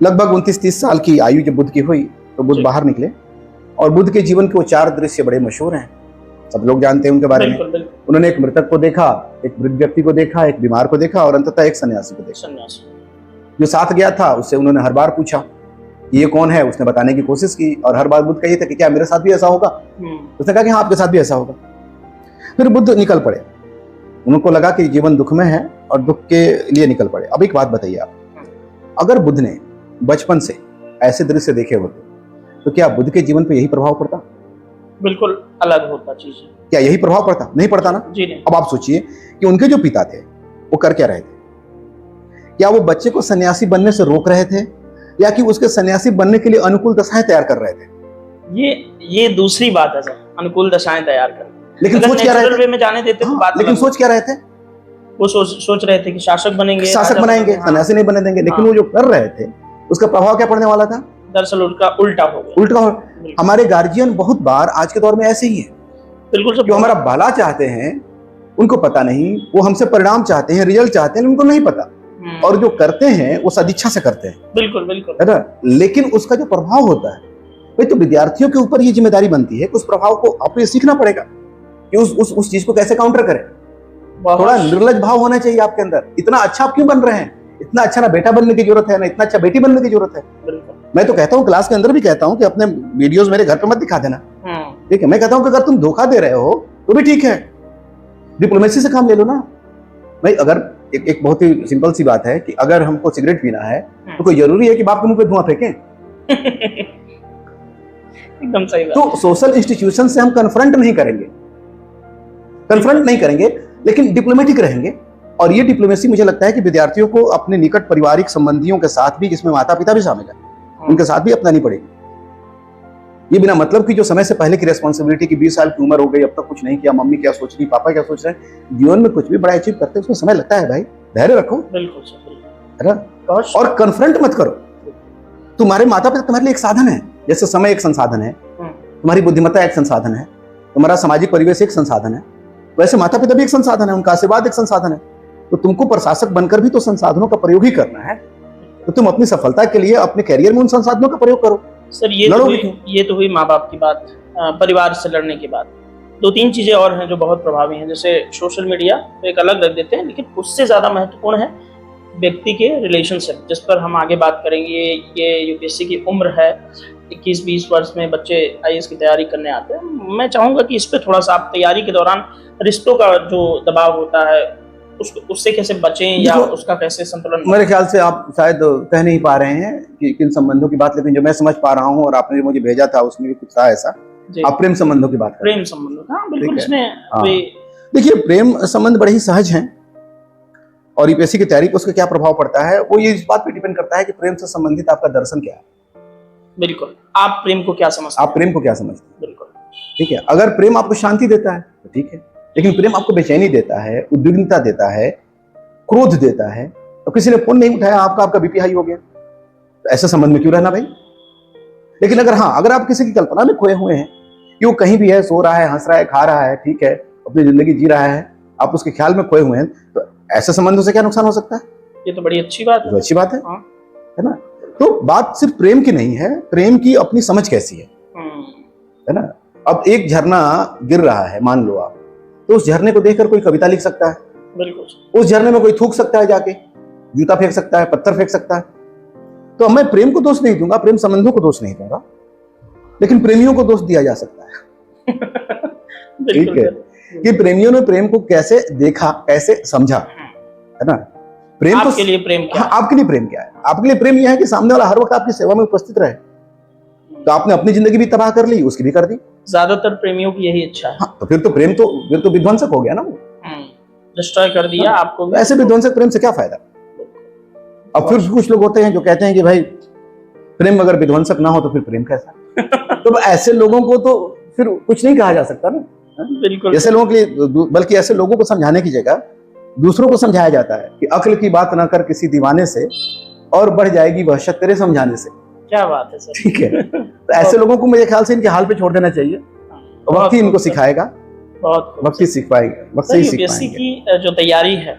लगभग 29-30 साल की आयु जब बुद्ध की हुई तो बुद्ध बाहर निकले और बुद्ध के जीवन के वो 4 दृश्य बड़े मशहूर हैं, सब लोग जानते हैं उनके बारे में। उन्होंने एक मृतक को देखा, एक वृद्ध व्यक्ति को देखा, एक बीमार को देखा और अंततः एक सन्यासी को देखा। जो साथ गया था उससे उन्होंने हर बार पूछा ये कौन है, उसने बताने की कोशिश की और हर बार बुद्ध का ये था कि क्या मेरे साथ भी ऐसा होगा? उसने कहा कि हाँ आपके साथ भी ऐसा होगा। फिर बुद्ध निकल पड़े, उनको लगा कि जीवन दुख में है और दुख के लिए निकल पड़े। अब एक बात बताइए आप, अगर बुद्ध ने बचपन से ऐसे दृश्य देखे होते तो क्या बुद्ध के जीवन पे यही प्रभाव पड़ता?
बिल्कुल अलग होता चीज।
क्या यही प्रभाव पड़ता? नहीं पड़ता ना जी नहीं। अब आप सोचिए कि उनके जो पिता थे वो कर क्या रहे थे? क्या वो बच्चे को सन्यासी बनने से रोक रहे थे या कि उसके सन्यासी बनने के लिए अनुकूल दशाएं तैयार कर रहे थे?
ये दूसरी बात है सर, अनुकूल दशाएं तैयार कर।
लेकिन सोच क्या रहे थे?
में जाने देते तो बात।
लेकिन सोच क्या रहे थे?
वो सोच रहे थे कि शासक बनेंगे,
सन्यासी नहीं बनने देंगे। लेकिन वो जो कर रहे थे उसका प्रभाव क्या पड़ने वाला था?
दरअसल उल्टा हो गया।
हमारे गार्जियन बहुत बार आज के दौर में ऐसे ही है, बिल्कुल जो हमारा भला चाहते हैं उनको पता नहीं, वो हमसे परिणाम चाहते हैं, रिजल्ट चाहते हैं, उनको नहीं पता और जो करते हैं वो सदिच्छा से करते हैं।
बिल्कुल
है ना। लेकिन उसका जो प्रभाव होता है भाई, तो विद्यार्थियों के ऊपर ये जिम्मेदारी बनती है कि उस प्रभाव को आपको सीखना पड़ेगा कि उस चीज को कैसे काउंटर करें। थोड़ा निर्लज भाव होना चाहिए आपके अंदर। इतना अच्छा आप क्यों बन रहे हैं? इतना अच्छा ना बेटा बनने की जरूरत है ना इतना अच्छा बेटी बनने की जरूरत है। मैं तो कहता हूँ, क्लास के अंदर भी कहता हूँ कि अपने वीडियोस मेरे घर पे मत दिखा देना, ठीक है। मैं कहता हूँ कि अगर तुम धोखा दे रहे हो तो भी ठीक है, डिप्लोमेसी से काम ले लो ना भाई। अगर एक बहुत ही सिंपल सी बात है कि अगर हमको सिगरेट पीना है तो कोई जरूरी है कि बाप के मुंह पे धुआं फेंकें?
एकदम सही बात।
तो सोशल इंस्टीट्यूशन से हम कन्फ्रंट नहीं करेंगे लेकिन डिप्लोमेटिक रहेंगे। और ये डिप्लोमेसी मुझे लगता है कि विद्यार्थियों को अपने निकट पारिवारिक संबंधियों के साथ भी, जिसमें माता पिता भी शामिल है, उनके साथ भी अपनानी पड़ेगी। ये बिना मतलब कि जो समय से पहले की रेस्पॉन्सिबिलिटी की 20 साल की उम्र हो गई अब तक कुछ नहीं किया, मम्मी क्या सोच रही, पापा क्या सोच रहे हैं, जीवन में कुछ भी बड़ा अचीव करते हैं उसमें समय लगता है भाई। धैर्य रखो, बिल्कुल, और कन्फ्रंट मत करो। तुम्हारे माता पिता तुम्हारे लिए एक साधन है, जैसे समय एक संसाधन है, तुम्हारी बुद्धिमत्ता एक संसाधन है, तुम्हारा सामाजिक परिवेश एक संसाधन है, वैसे माता पिता भी एक संसाधन है, उनका आशीर्वाद एक संसाधन है। तो तुमको प्रशासक बनकर भी तो संसाधनों का प्रयोग ही करना है। तो तुम अपनी सफलता के लिए अपने करियर में उन संसाधनों का प्रयोग करो।
सर ये तो हुई माँ बाप की बात। परिवार से लड़ने की बात, 2-3 चीजें और हैं जो बहुत प्रभावी हैं, जैसे सोशल मीडिया तो एक अलग रख देते हैं, लेकिन उससे ज्यादा महत्वपूर्ण है व्यक्ति के रिलेशनशिप, जिस पर हम आगे बात करेंगे। ये यूपीएससी की उम्र है, 21-20 वर्ष में बच्चे आईएएस की तैयारी करने आते हैं। मैं चाहूंगा कि इस पे थोड़ा सा आप तैयारी के दौरान रिश्तों का जो दबाव होता है उससे कैसे बचें या उसका कैसे संतुलन।
मेरे ख्याल से आप शायद कह नहीं पा रहे हैं कि किन संबंधों की बात, लेकिन जो मैं समझ पा रहा हूँ और आपने मुझे भेजा था उसमें भी कुछ था ऐसा। आप प्रेम संबंधों की बात करें।
प्रेम संबंधों, हाँ बिल्कुल। इसमें
देखिए प्रेम संबंध बड़े ही सहज हैं और यूपीएससी की तैयारी पर उसका क्या प्रभाव पड़ता है वो ये इस बात पे डिपेंड करता है कि प्रेम से संबंधित आपका दर्शन क्या है।
बिल्कुल, आप प्रेम को क्या समझते हैं?
आप प्रेम को क्या समझते हैं?
बिल्कुल
ठीक है। अगर प्रेम आपको शांति देता है तो ठीक है, लेकिन प्रेम आपको बेचैनी देता है, उद्विग्नता देता है, क्रोध देता है, तो किसी ने फोन नहीं उठाया आपका बीपी हाई हो गया, तो ऐसे संबंध में क्यों रहना भाई। लेकिन अगर आप किसी की कल्पना में खोए हुए हैं कि वो कहीं भी है, सो रहा है, हंस रहा है, खा रहा है, ठीक है, अपनी जिंदगी जी रहा है, आप उसके ख्याल में खोए हुए हैं, तो ऐसे संबंधों से क्या नुकसान हो सकता है?
ये तो बड़ी अच्छी बात है।
अच्छी बात है ना। तो बात सिर्फ प्रेम की नहीं है, प्रेम की अपनी समझ कैसी है ना। अब एक झरना गिर रहा है मान लो आप, तो उस झरने को देखकर कोई कविता लिख सकता है, बिल्कुल। उस झरने में कोई थूक सकता है, जाके जूता फेंक सकता है, पत्थर फेंक सकता है। तो मैं प्रेम को दोष नहीं दूंगा, प्रेम संबंधों को दोष नहीं दूंगा, लेकिन प्रेमियों को दोष दिया जा सकता है। ठीक है कि प्रेमियों ने प्रेम को कैसे देखा, कैसे समझा, है ना। प्रेम
आपके लिए प्रेम क्या है?
आपके लिए प्रेम क्या है? आपके लिए प्रेम यह है कि सामने वाला हर वक्त आपकी सेवा में उपस्थित रहे। तो आपने अपनी जिंदगी भी तबाह कर ली, उसकी भी कर दी।
ज्यादातर प्रेमियों की यही इच्छा है।
हाँ, तो फिर तो विध्वंसक हो गया ना वो,
डिस्ट्रॉय कर दिया आपको।
ऐसे विध्वंसक प्रेम से क्या फायदा। अब फिर कुछ लोग होते हैं जो कहते हैं कि भाई प्रेम अगर विध्वंसक ना हो तो फिर प्रेम कैसा। तो ऐसे लोगों को तो फिर कुछ नहीं कहा जा सकता ना। बिल्कुल। ऐसे लोगों के लिए, बल्कि ऐसे लोगों को समझाने की जगह दूसरों को समझाया जाता है कि अक्ल की बात ना कर किसी दीवाने से, और बढ़ जाएगी वहशत तेरे समझाने से।
क्या बात है सर।
ठीक है, तो ऐसे लोगों को मेरे ख्याल से इनके हाल पे छोड़ देना चाहिए। वक्त ही इनको सिखाएगा, वक्त ही सीख पाएंगे, वक्त से ही सीख
यूपीएससी
पाएंगे।
की जो तैयारी है,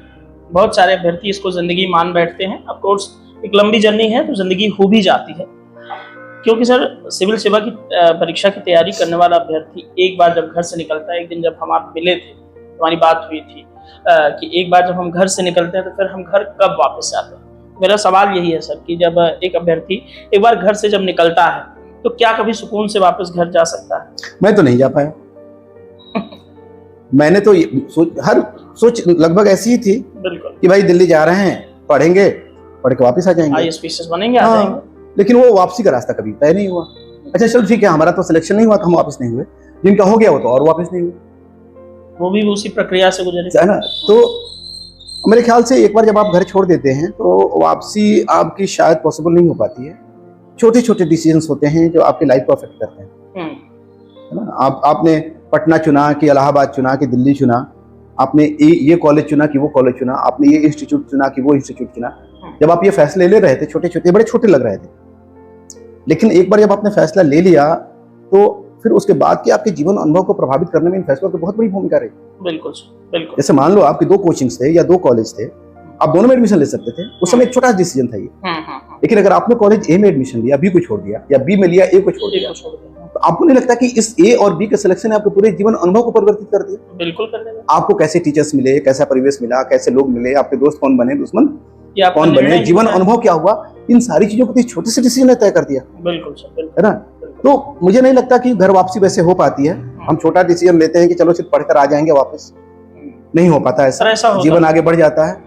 बहुत सारे अभ्यर्थी इसको जिंदगी मान बैठते हैं। ऑफ कोर्स एक लंबी जर्नी है तो जिंदगी हो भी जाती है, क्योंकि सर सिविल सेवा की परीक्षा की तैयारी करने वाला अभ्यर्थी एक बार जब घर से निकलता है, एक दिन जब हम आप मिले थे, हमारी बात हुई थी कि एक बार जब हम घर से निकलते हैं तो फिर हम घर कब वापस आते हैं। मेरा सवाल यही है सर कि जब एक अभ्यर्थी एक बार घर से जब निकलता है तो क्या कभी सुकून से वापस घर जा सकता है?
मैं तो नहीं जा पाया। मैंने तो हर सोच लगभग ऐसी ही थी
बिल्कुल
कि भाई दिल्ली जा रहे हैं, पढ़ेंगे, पढ़ के वापस आ जाएंगे,
आईएएस बनेंगे, आ जाएंगे।
लेकिन वो वापसी का रास्ता कभी तय नहीं हुआ। अच्छा चलो ठीक है, हमारा तो सिलेक्शन नहीं हुआ तो हम वापस नहीं हुए, जिनका हो गया वो तो और वापस नहीं हुए,
वो भी उसी प्रक्रिया से गुजरे,
है ना। तो मेरे ख्याल से एक बार जब आप घर छोड़ देते हैं तो वापसी आपकी शायद पॉसिबल नहीं हो पाती है। छोटे छोटे डिसीजंस होते हैं जो आपकी लाइफ को अफेक्ट करते हैं, है ना। आपने पटना चुना कि इलाहाबाद चुना कि दिल्ली चुना, आपने ये कॉलेज चुना कि वो कॉलेज चुना, आपने ये इंस्टीट्यूट चुना कि वो इंस्टीट्यूट चुना। जब आप ये फैसले ले रहे थे, छोटे छोटे बड़े छोटे लग रहे थे, लेकिन एक बार जब आपने फैसला ले लिया तो फिर उसके बाद के आपके जीवन अनुभव को प्रभावित करने में इन फैसलों की बहुत बड़ी भूमिका रही।
बिल्कुल बिल्कुल।
जैसे मान लो आपके 2 कोचिंग्स थे या 2 कॉलेज थे, आप दोनों में एडमिशन ले सकते थे। उस समय एक छोटा डिसीजन था ये, लेकिन अगर आपने कॉलेज ए में एडमिशन लिया, बी को छोड़ दिया, या बी में लिया, ए को छोड़ दिया, तो आपको नहीं लगता कि इस ए और बी के सिलेक्शन ने आपके पूरे जीवन अनुभव को परिवर्तित कर दिया?
बिल्कुल कर देगा।
आपको कैसे टीचर्स मिले, कैसा परिवेश मिला, कैसे लोग मिले, आपके दोस्त कौन बने, दुश्मन कौन बने, जीवन अनुभव क्या हुआ, इन सारी चीजों को तो छोटे से डिसीजन ने तय कर दिया।
बिल्कुल सर,
है ना। तो मुझे नहीं लगता कि घर वापसी वैसे हो पाती है। हम छोटा डिसीजन लेते हैं कि चलो सिर्फ पढ़कर आ जाएंगे वापस, नहीं हो पाता ऐसा, जीवन आगे बढ़ जाता है।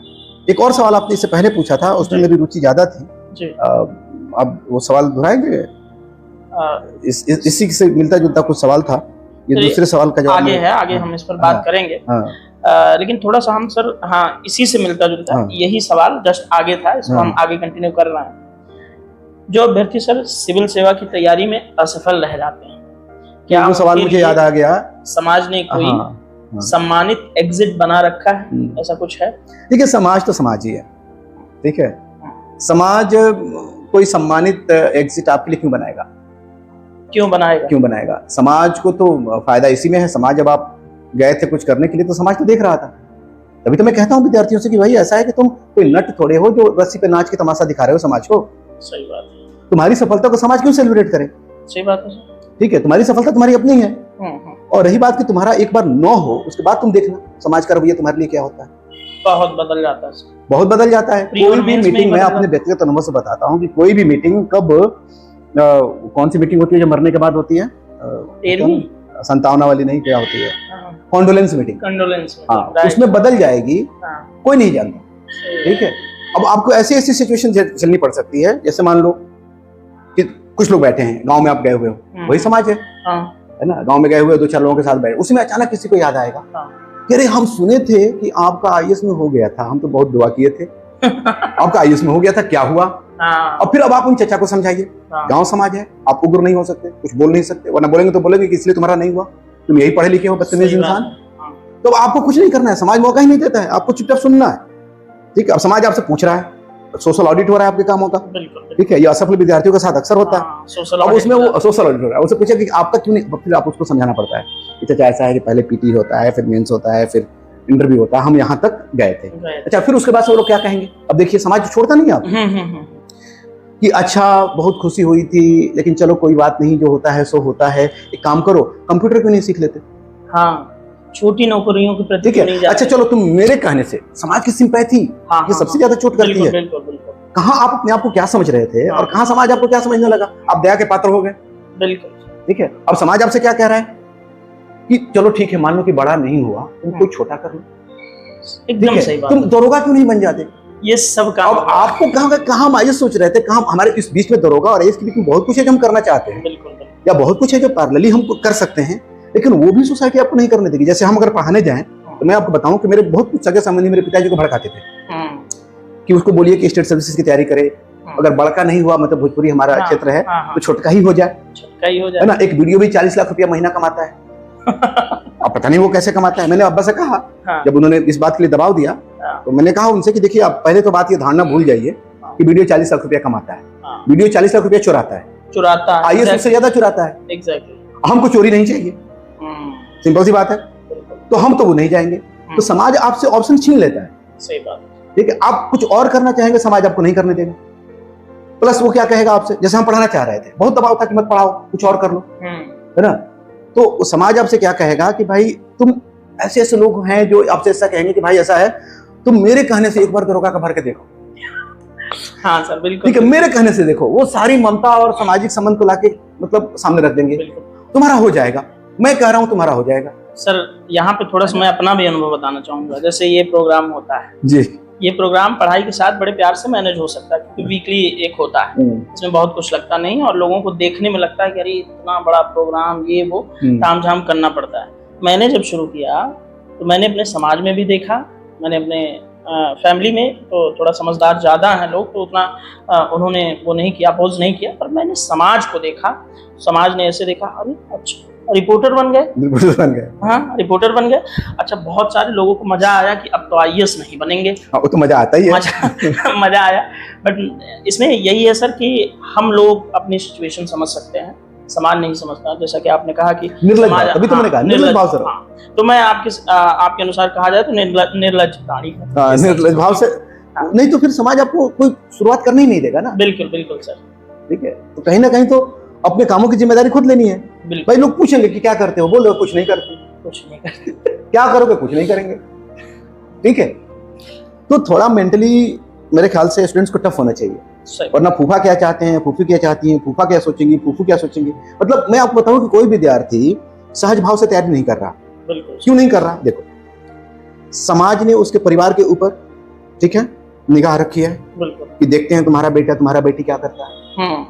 एक और सवाल आपने इससे पहले पूछा था, उसमें मेरी रुचि ज्यादा थी जी। अब वो सवाल दोहराएंगे? इसी से मिलता जुलता कुछ सवाल था, ये दूसरे सवाल का जवाब
आगे है, आगे हम इस पर बात करेंगे। लेकिन थोड़ा सा हम सर, हाँ इसी से मिलता जुलता यही सवाल जस्ट आगे था, इसको हम आगे कंटिन्यू कर रहे हैं। जो अभ्यर्थी सर सिविल सेवा की तैयारी में असफल रह जाते हैं, क्या
वो सवाल मुझे याद आ गया,
समाज ने कोई सम्मानित एग्जिट बना रखा है, ऐसा कुछ है? देखिए
समाज तो समाज ही है, ठीक है। समाज कोई सम्मानित एग्जिट आपके लिए क्यों बनाएगा? क्यों बनाएगा? समाज को तो फायदा इसी में है। समाज जब आप गए थे कुछ करने के लिए तो समाज तो देख रहा था। तभी तो मैं कहता हूँ विद्यार्थियों से कि भाई ऐसा है कि तुम कोई नट थोड़े हो जो रस्सी पे नाच के तमाशा दिखा रहे हो समाज को।
सही बात है।
तुम्हारी सफलता को समाज क्यों सेलिब्रेट करे?
सही बात है,
ठीक है। तुम्हारी सफलता तुम्हारी अपनी है। और रही बात कि तुम्हारा एक बार नो हो, उसके बाद तुम देखना समाज का रवैया तुम्हारे लिए क्या होता है।
बहुत बदल जाता है,
बहुत बदल जाता है। कोई भी मीटिंग, मैं अपने व्यक्तिगत अनुभव से बताता हूँ कि कोई भी मीटिंग कब कौन सी मीटिंग होती है जो मरने के बाद होती है? 57 वाली नहीं, क्या होती है? Condolence meeting. हाँ, उसमें बदल जाएगी, कोई नहीं जानता, ठीक है। अब आपको ऐसी ऐसी सिचुएशन चलनी पड़ सकती है, जैसे मान लो कि कुछ लोग बैठे हैं, गांव में आप गए हुए हो, वही समाज है ना। गांव में गए हुए 2-4 लोगों के साथ बैठे, उसमें अचानक किसी को याद आएगा कि अरे हम सुने थे कि आपका आईएएस में हो गया था, हम तो बहुत दुआ किए थे, आपका आईएएस में हो गया था, क्या हुआ? और फिर अब आप उन चचा को समझाइए, गांव समाज है, आप उग्र नहीं हो सकते, कुछ बोल नहीं सकते, वरना बोलेंगे तो बोलेंगे कि इसलिए तुम्हारा नहीं हुआ, तुम यही पढ़े लिखे हो, बदतमीज इंसान। तो आपको कुछ नहीं करना है, समाज मौका ही नहीं देता है, आपको चुपचाप सुनना है, ठीक है। अब समाज आपसे पूछ रहा है, सोशल ऑडिट हो रहा है आपके कामों का, ठीक है। ये असफल विद्यार्थियों के साथ अक्सर होता है। अब उसमें वो सोशल ऑडिट हो रहा है, उससे पूछा कि आपका क्यों नहीं, फिर आप उसको समझाना पड़ता है कि चाचा ऐसा है कि पहले पीटी होता है, फिर मेंस होता है, फिर इंटरव्यू होता है, हम यहाँ तक गए थे। अच्छा, फिर उसके बाद से वो लोग क्या कहेंगे? अब देखिए समाज छोड़ता नहीं आप कि अच्छा बहुत खुशी हुई थी, लेकिन चलो कोई बात नहीं, जो होता है सो होता है, एक काम करो, कंप्यूटर क्यों नहीं सीख लेते? हाँ, छोटी नौकरियों के प्रति, ठीक है। अच्छा चलो, तुम मेरे कहने से समाज की सिंपैथी ये सबसे ज्यादा चोट करती है। कहाँ आप अपने आप को क्या समझ रहे थे और कहाँ समाज आपको क्या समझने लगा? आप दया के पात्र हो गए, बिल्कुल, ठीक है। अब समाज आपसे क्या कह रहा है कि चलो ठीक है, मान लो कि बड़ा नहीं हुआ, तुम कोई छोटा कर लो, एकदम सही बात। तुम दरोगा क्यों नहीं बन जाते? ये सब काम अब आपको कहाँ मायूस सोच रहे थे, कहाँ हमारे इस बीच में दरोगा और इसके बीच में बहुत कुछ है जो हम करना चाहते हैं, या बहुत कुछ है जो पैरेलली हम कर सकते हैं, लेकिन वो भी सोसाइटी आपको नहीं करने देगी। जैसे हम अगर पढ़ाने जाएं तो मैं आपको बताऊं कि मेरे बहुत कुछ सगे संबंधी मेरे पिताजी को भड़काते थे कि उसको बोलिए कि स्टेट सर्विसेज की तैयारी करे, अगर बड़का नहीं हुआ, मतलब भोजपुरी हमारा क्षेत्र है, तो छोटका ही हो जाए, है ना। एक वीडियो भी 40 लाख रुपया महीना कमाता है। अब पता नहीं वो कैसे कमाता है। मैंने अब्बा से कहा, जब उन्होंने इस बात के लिए दबाव दिया, तो मैंने कहा उनसे कि देखिए आप पहले तो बात ये धारणा भूल जाइए कि वीडियो 40 लाख रुपया कमाता है,
हाँ,
वीडियो 40 लाख रुपया चुराता है,
चुराता है,
आईएएस उससे ज्यादा चुराता है।
एग्जैक्टली,
हमको चोरी नहीं चाहिए, सिंपल सी बात है, तो हम तो वो नहीं जाएंगे। तो समाज आपसे ऑप्शन छीन लेता है।
सही बात,
ठीक है, आप कुछ और करना चाहेंगे, समाज आपको नहीं करने देगा। प्लस वो क्या कहेगा आपसे, जैसे हम पढ़ाना चाह रहे थे, बहुत दबाव था कि मत पढ़ाओ, कुछ और कर लो, है ना। तो समाज आपसे क्या कहेगा कि भाई तुम ऐसे ऐसे लोग हैं जो आपसे ऐसा कहेंगे कि भाई ऐसा है, तुम मेरे कहने से एक बार दरोगा का भर के देखो।
हाँ सर, बिल्कुल,
ठीक है, मेरे कहने से देखो, वो सारी ममता और सामाजिक संबंध को लाके मतलब सामने रख देंगे, तुम्हारा हो जाएगा, मैं कह रहा हूं तुम्हारा हो जाएगा।
सर यहाँ पे थोड़ा सा मैं अपना भी अनुभव बताना चाहूंगा। जैसे ये प्रोग्राम होता है
जी,
ये प्रोग्राम पढ़ाई के साथ बड़े प्यार से मैनेज हो सकता है, क्योंकि वीकली एक होता है, इसमें बहुत कुछ लगता नहीं और लोगों को देखने में लगता है कि अरे इतना बड़ा प्रोग्राम, ये वो तामझाम करना पड़ता है। मैंने जब शुरू किया तो मैंने अपने समाज में भी देखा, मैंने अपने फैमिली में तो थोड़ा समझदार ज़्यादा हैं लोग, तो उतना उन्होंने वो नहीं किया, अपोज नहीं किया, पर मैंने समाज को देखा, समाज ने ऐसे देखा, अरे अच्छा रिपोर्टर बन गए, हाँ रिपोर्टर बन गए। अच्छा, बहुत सारे लोगों को मजा आया कि अब तो आईएएस नहीं बनेंगे,
वो तो मजा आता ही है,
मजा आया। बट इसमें यही है सर कि हम लोग अपनी सिचुएशन समझ सकते हैं, समाज नहीं समझता। जैसा कि आपने कहा कि
समाज, अभी तो मैंने कहा निर्लज भाव से,
तो मैं आपके अनुसार कहा जाए तो निर्लज प्राणी है,
निर्लज भाव से, नहीं तो फिर समाज आपको कोई शुरुआत करने ही नहीं देगा ना।
बिल्कुल बिल्कुल सर,
ठीक है, तो कहीं ना कहीं तो अपने कामों की जिम्मेदारी खुद लेनी है। भाई लोग पूछेंगे कि क्या करते हो, बोलो कुछ नहीं करते, क्या करोगे, कुछ नहीं करेंगे। ठीक है, तो थोड़ा मेंटली मेरे ख्याल से स्टूडेंट्स को टफ होना चाहिए, वरना फूफा क्या चाहते हैं, फूफी क्या चाहती हैं, फूफा क्या सोचेंगी, फूफू क्या सोचेंगे। मतलब मैं आपको बताऊं कि कोई विद्यार्थी सहज भाव से तैयारी नहीं कर रहा। क्यों नहीं कर रहा? देखो, समाज ने उसके परिवार के ऊपर, ठीक है, निगाह रखी है कि देखते हैं तुम्हारा बेटा तुम्हारा बेटी क्या करता है।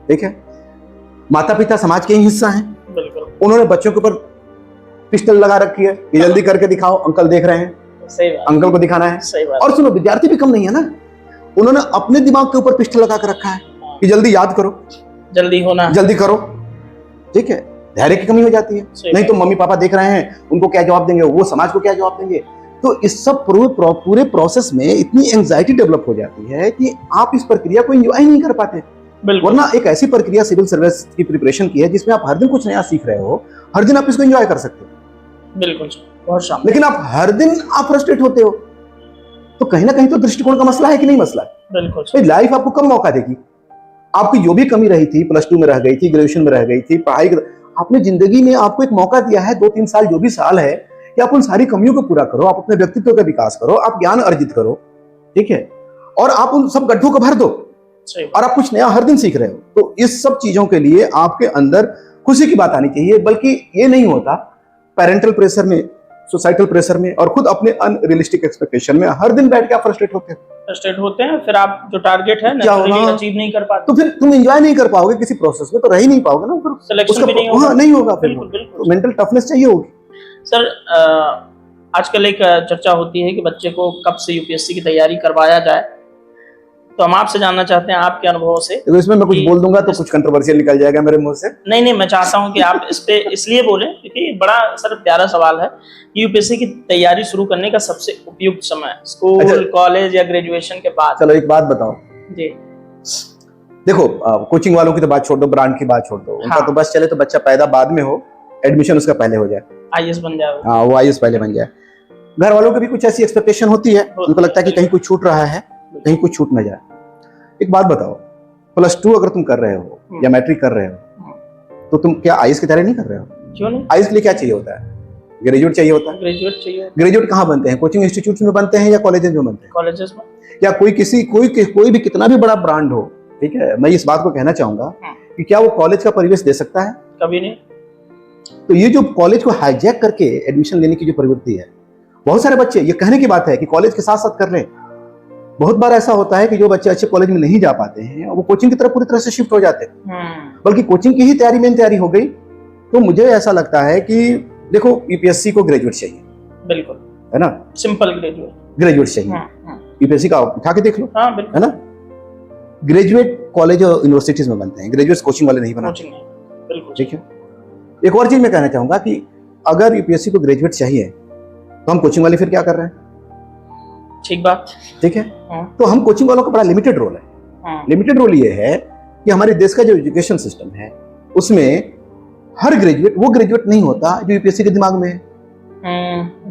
ठीक है, माता पिता समाज के ही हिस्सा हैं, उन्होंने बच्चों के ऊपर पिस्टल लगा रखी है कि जल्दी करके दिखाओ, अंकल देख रहे हैं,
सही बात,
अंकल को दिखाना है।
सही बात।
और सुनो, विद्यार्थी भी कम नहीं है ना, उन्होंने अपने दिमाग के ऊपर पिस्टल लगा कर रखा है कि जल्दी याद करो,
जल्दी होना, जल्दी
करो। ठीक है, धैर्य की कमी हो जाती है, नहीं तो मम्मी पापा देख रहे हैं, उनको क्या जवाब देंगे, वो समाज को क्या जवाब देंगे। तो इस सब पूरे प्रोसेस में इतनी एंजाइटी डेवलप हो जाती है कि आप इस प्रक्रिया को एंजॉय नहीं कर पाते। वरना एक ऐसी प्रक्रिया सिविल सर्विस की प्रिपरेशन की है जिसमें आप हर दिन कुछ नया सीख रहे हो, हर दिन आप इसको एंजॉय कर सकते हो।
बिल्कुल, बहुत शानदार।
लेकिन आप हर दिन आप फ्रस्ट्रेट होते हो, तो कहीं ना कहीं तो दृष्टिकोण का मसला है कि नहीं मसला है?
बिल्कुल,
लाइफ आपको कम मौका देगी। आपकी जो भी कमी रही थी, प्लस 2 में रह गई थी, ग्रेजुएशन में रह गई थी, पढ़ाई, आपने जिंदगी में आपको एक मौका दिया है 2-3 साल, जो भी साल है, कि आप उन सारी कमियों को पूरा करो, आप अपने व्यक्तित्व का विकास करो, आप ज्ञान अर्जित करो। ठीक है, और आप उन सब गड्ढों को भर दो और आप कुछ नया हर दिन सीख रहे हो। तो इस सब चीजों के लिए आपके अंदर खुशी की बात आनी चाहिए, बल्कि ये नहीं होता पेरेंटल प्रेशर में, सोसाइटल प्रेशर में और खुद अपने अनरियलिस्टिक एक्सपेक्टेशन में हर दिन बैठ के आप फ्रस्ट्रेट होते हैं।
फिर आप जो टारगेट है अचीव नहीं कर पाते,
तो फिर तुम एंजॉय नहीं कर पाओगे किसी प्रोसेस में, तो रह ही नहीं पाओगे ना, फिर
सिलेक्शन भी नहीं होगा।
हाँ, नहीं होगा, फिर तो मेंटल टफनेस चाहिए होगी।
सर, आजकल एक चर्चा होती है कि बच्चे को कब से यूपीएससी की तैयारी करवाया जाए, तो हम आपसे जानना चाहते हैं आपके अनुभव से।
तो इसमें मैं कुछ बोल दूंगा तो कुछ कंट्रोवर्शियल निकल जाएगा मेरे मुंह से।
नहीं, मैं चाहता हूं कि आप इस पे इसलिए बोलें क्योंकि बड़ा सर प्यारा सवाल है। यूपीएससी की तैयारी शुरू करने का सबसे उपयुक्त समय स्कूल, कॉलेज या ग्रेजुएशन के बाद?
चलो एक बात बताओ
जी,
देखो, कोचिंग वालों की तो बात छोड़ दो, ब्रांड की बात छोड़ दो, उनका तो बस चले तो बच्चा पैदा बाद में हो, एडमिशन उसका पहले हो जाए,
आईएएस बन जाए।
हाँ, वो आईएएस पहले बन जाए। घर वालों की भी कुछ ऐसी एक्सपेक्टेशन होती है, उनको लगता है कि कहीं कुछ छूट रहा है, कहीं कुछ छूट न जाए। एक बात बताओ, +2 अगर तुम कर रहे हो या मैट्रिक कर रहे हो, तो तुम क्या आईएएस की तैयारी नहीं कर रहे हो?
क्यों नहीं?
आईएएस के लिए क्या चाहिए होता है? ग्रेजुएट चाहिए होता है। ग्रेजुएट कहाँ बनते हैं? कोचिंग इंस्टीट्यूट में बनते हैं या कॉलेजेस में बनते हैं?
कॉलेजेस में। या
कोई भी कितना भी बड़ा ब्रांड हो, ठीक है, मैं इस बात को कहना चाहूंगा कि क्या वो कॉलेज का परिवेश दे सकता है?
कभी नहीं।
तो ये जो कॉलेज को हाईजैक करके एडमिशन लेने की जो प्रवृत्ति है, बहुत सारे बच्चे, ये कहने की बात है कि कॉलेज के साथ साथ कर लें, बहुत बार ऐसा होता है कि जो बच्चे अच्छे कॉलेज में नहीं जा पाते हैं वो कोचिंग की तरफ पूरी तरह से शिफ्ट हो जाते हैं, बल्कि कोचिंग की ही तैयारी मेन तैयारी हो गई। तो मुझे ऐसा लगता है कि देखो, यूपीएससी को ग्रेजुएट चाहिए,
बिल्कुल,
है ना,
सिंपल ग्रेजुएट
चाहिए। यूपीएससी का उठा के देख लो, है ना, ग्रेजुएट कॉलेज और यूनिवर्सिटीज में बनते हैं, ग्रेजुएट कोचिंग वाले नहीं बनाते। ठीक है, एक और चीज मैं कहना चाहूंगा कि अगर यूपीएससी को ग्रेजुएट चाहिए तो हम कोचिंग वाले फिर क्या कर रहे हैं?
ठीक बात।
ठीक है।
हाँ।
तो हम कोचिंग वालों का बड़ा लिमिटेड रोल है।
हाँ।
लिमिटेड रोल ये है कि हमारे देश का जो एजुकेशन सिस्टम है उसमें हर ग्रेजुएट वो ग्रेजुएट नहीं होता जो यूपीएससी के दिमाग में है।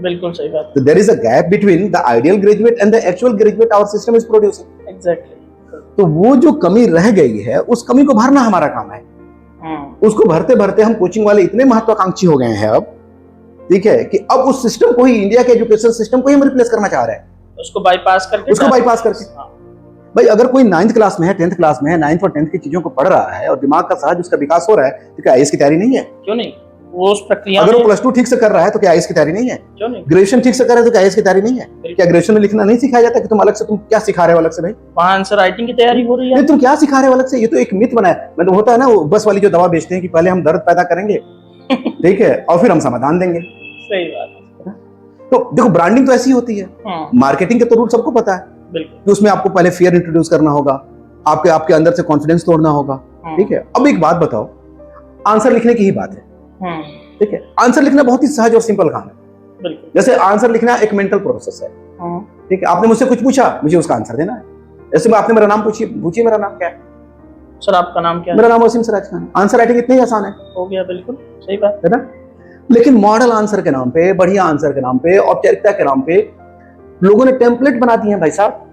बिल्कुल सही बात।
तो there is a gap between the ideal graduate and the actual graduate our system is producing.
Exactly.
तो वो जो कमी रह गई है उस कमी को भरना हमारा काम है। उसको भरते भरते हम कोचिंग वाले इतने महत्वाकांक्षी हो गए हैं अब, ठीक है, कि अब उस सिस्टम को ही, इंडिया के एजुकेशन सिस्टम को ही हम रिप्लेस करना चाह रहे हैं।
उसको बाईपास करके
हाँ। भाई अगर कोई 9th क्लास में है, 10th क्लास में है, 9th और 10th की चीजों को पढ़ रहा है और दिमाग का सहज उसका विकास हो रहा है, तो क्या आईएएस की तैयारी नहीं है?
क्यों नहीं? वो उस प्रक्रिया
अगर
में
वो +2 ठीक से कर रहा है तो क्या आईएएस की तैयारी नहीं है?
क्यों नहीं?
ग्रेजुएशन ठीक से कर रहा है तो क्या आईएएस की तैयारी नहीं है? क्या ग्रेजुएशन में लिखना नहीं सिखाया जाता कि तुम अलग से, तुम क्या सिखा रहे हो अलग से भाई?
वहाँ आंसर राइटिंग की तैयारी हो रही है।
नहीं, तुम क्या सिखा रहे हो अलग से? ये तो एक मिथ बना है। मतलब होता है ना वो बस वाली जो दवा बेचते हैं कि पहले हम दर्द पैदा करेंगे ठीक है, और फिर हम समाधान देंगे।
सही बात है।
तो देखो ब्रांडिंग तो ऐसी होती है। मार्केटिंग के तो रूल सबको पता है कि उसमें आपको पहले फियर इंट्रोड्यूस करना होगा, आपके अंदर से कॉन्फिडेंस तोड़ना होगा। ठीक है। अब एक बात बताओ, आंसर लिखने की ही बात है। ठीक है। आंसर लिखना बहुत ही सहज और सिंपल काम है। जैसे आंसर लिखना एक मेंटल प्रोसेस है। ठीक है। आपने मुझसे कुछ पूछा, मुझे उसका आंसर देना है। जैसे आपने मेरा नाम पूछिए मेरा नाम क्या है?
सर आपका नाम क्या है?
मेरा नाम वसीम सिराज खान है। आंसर राइटिंग इतनी आसान है।
हो गया, बिल्कुल सही बात
है ना। लेकिन मॉडल आंसर के नाम पे, बढ़िया आंसर के नाम पे, औपचारिकता के नाम पे लोगों ने टेम्पलेट बना दिए हैं भाई साहब।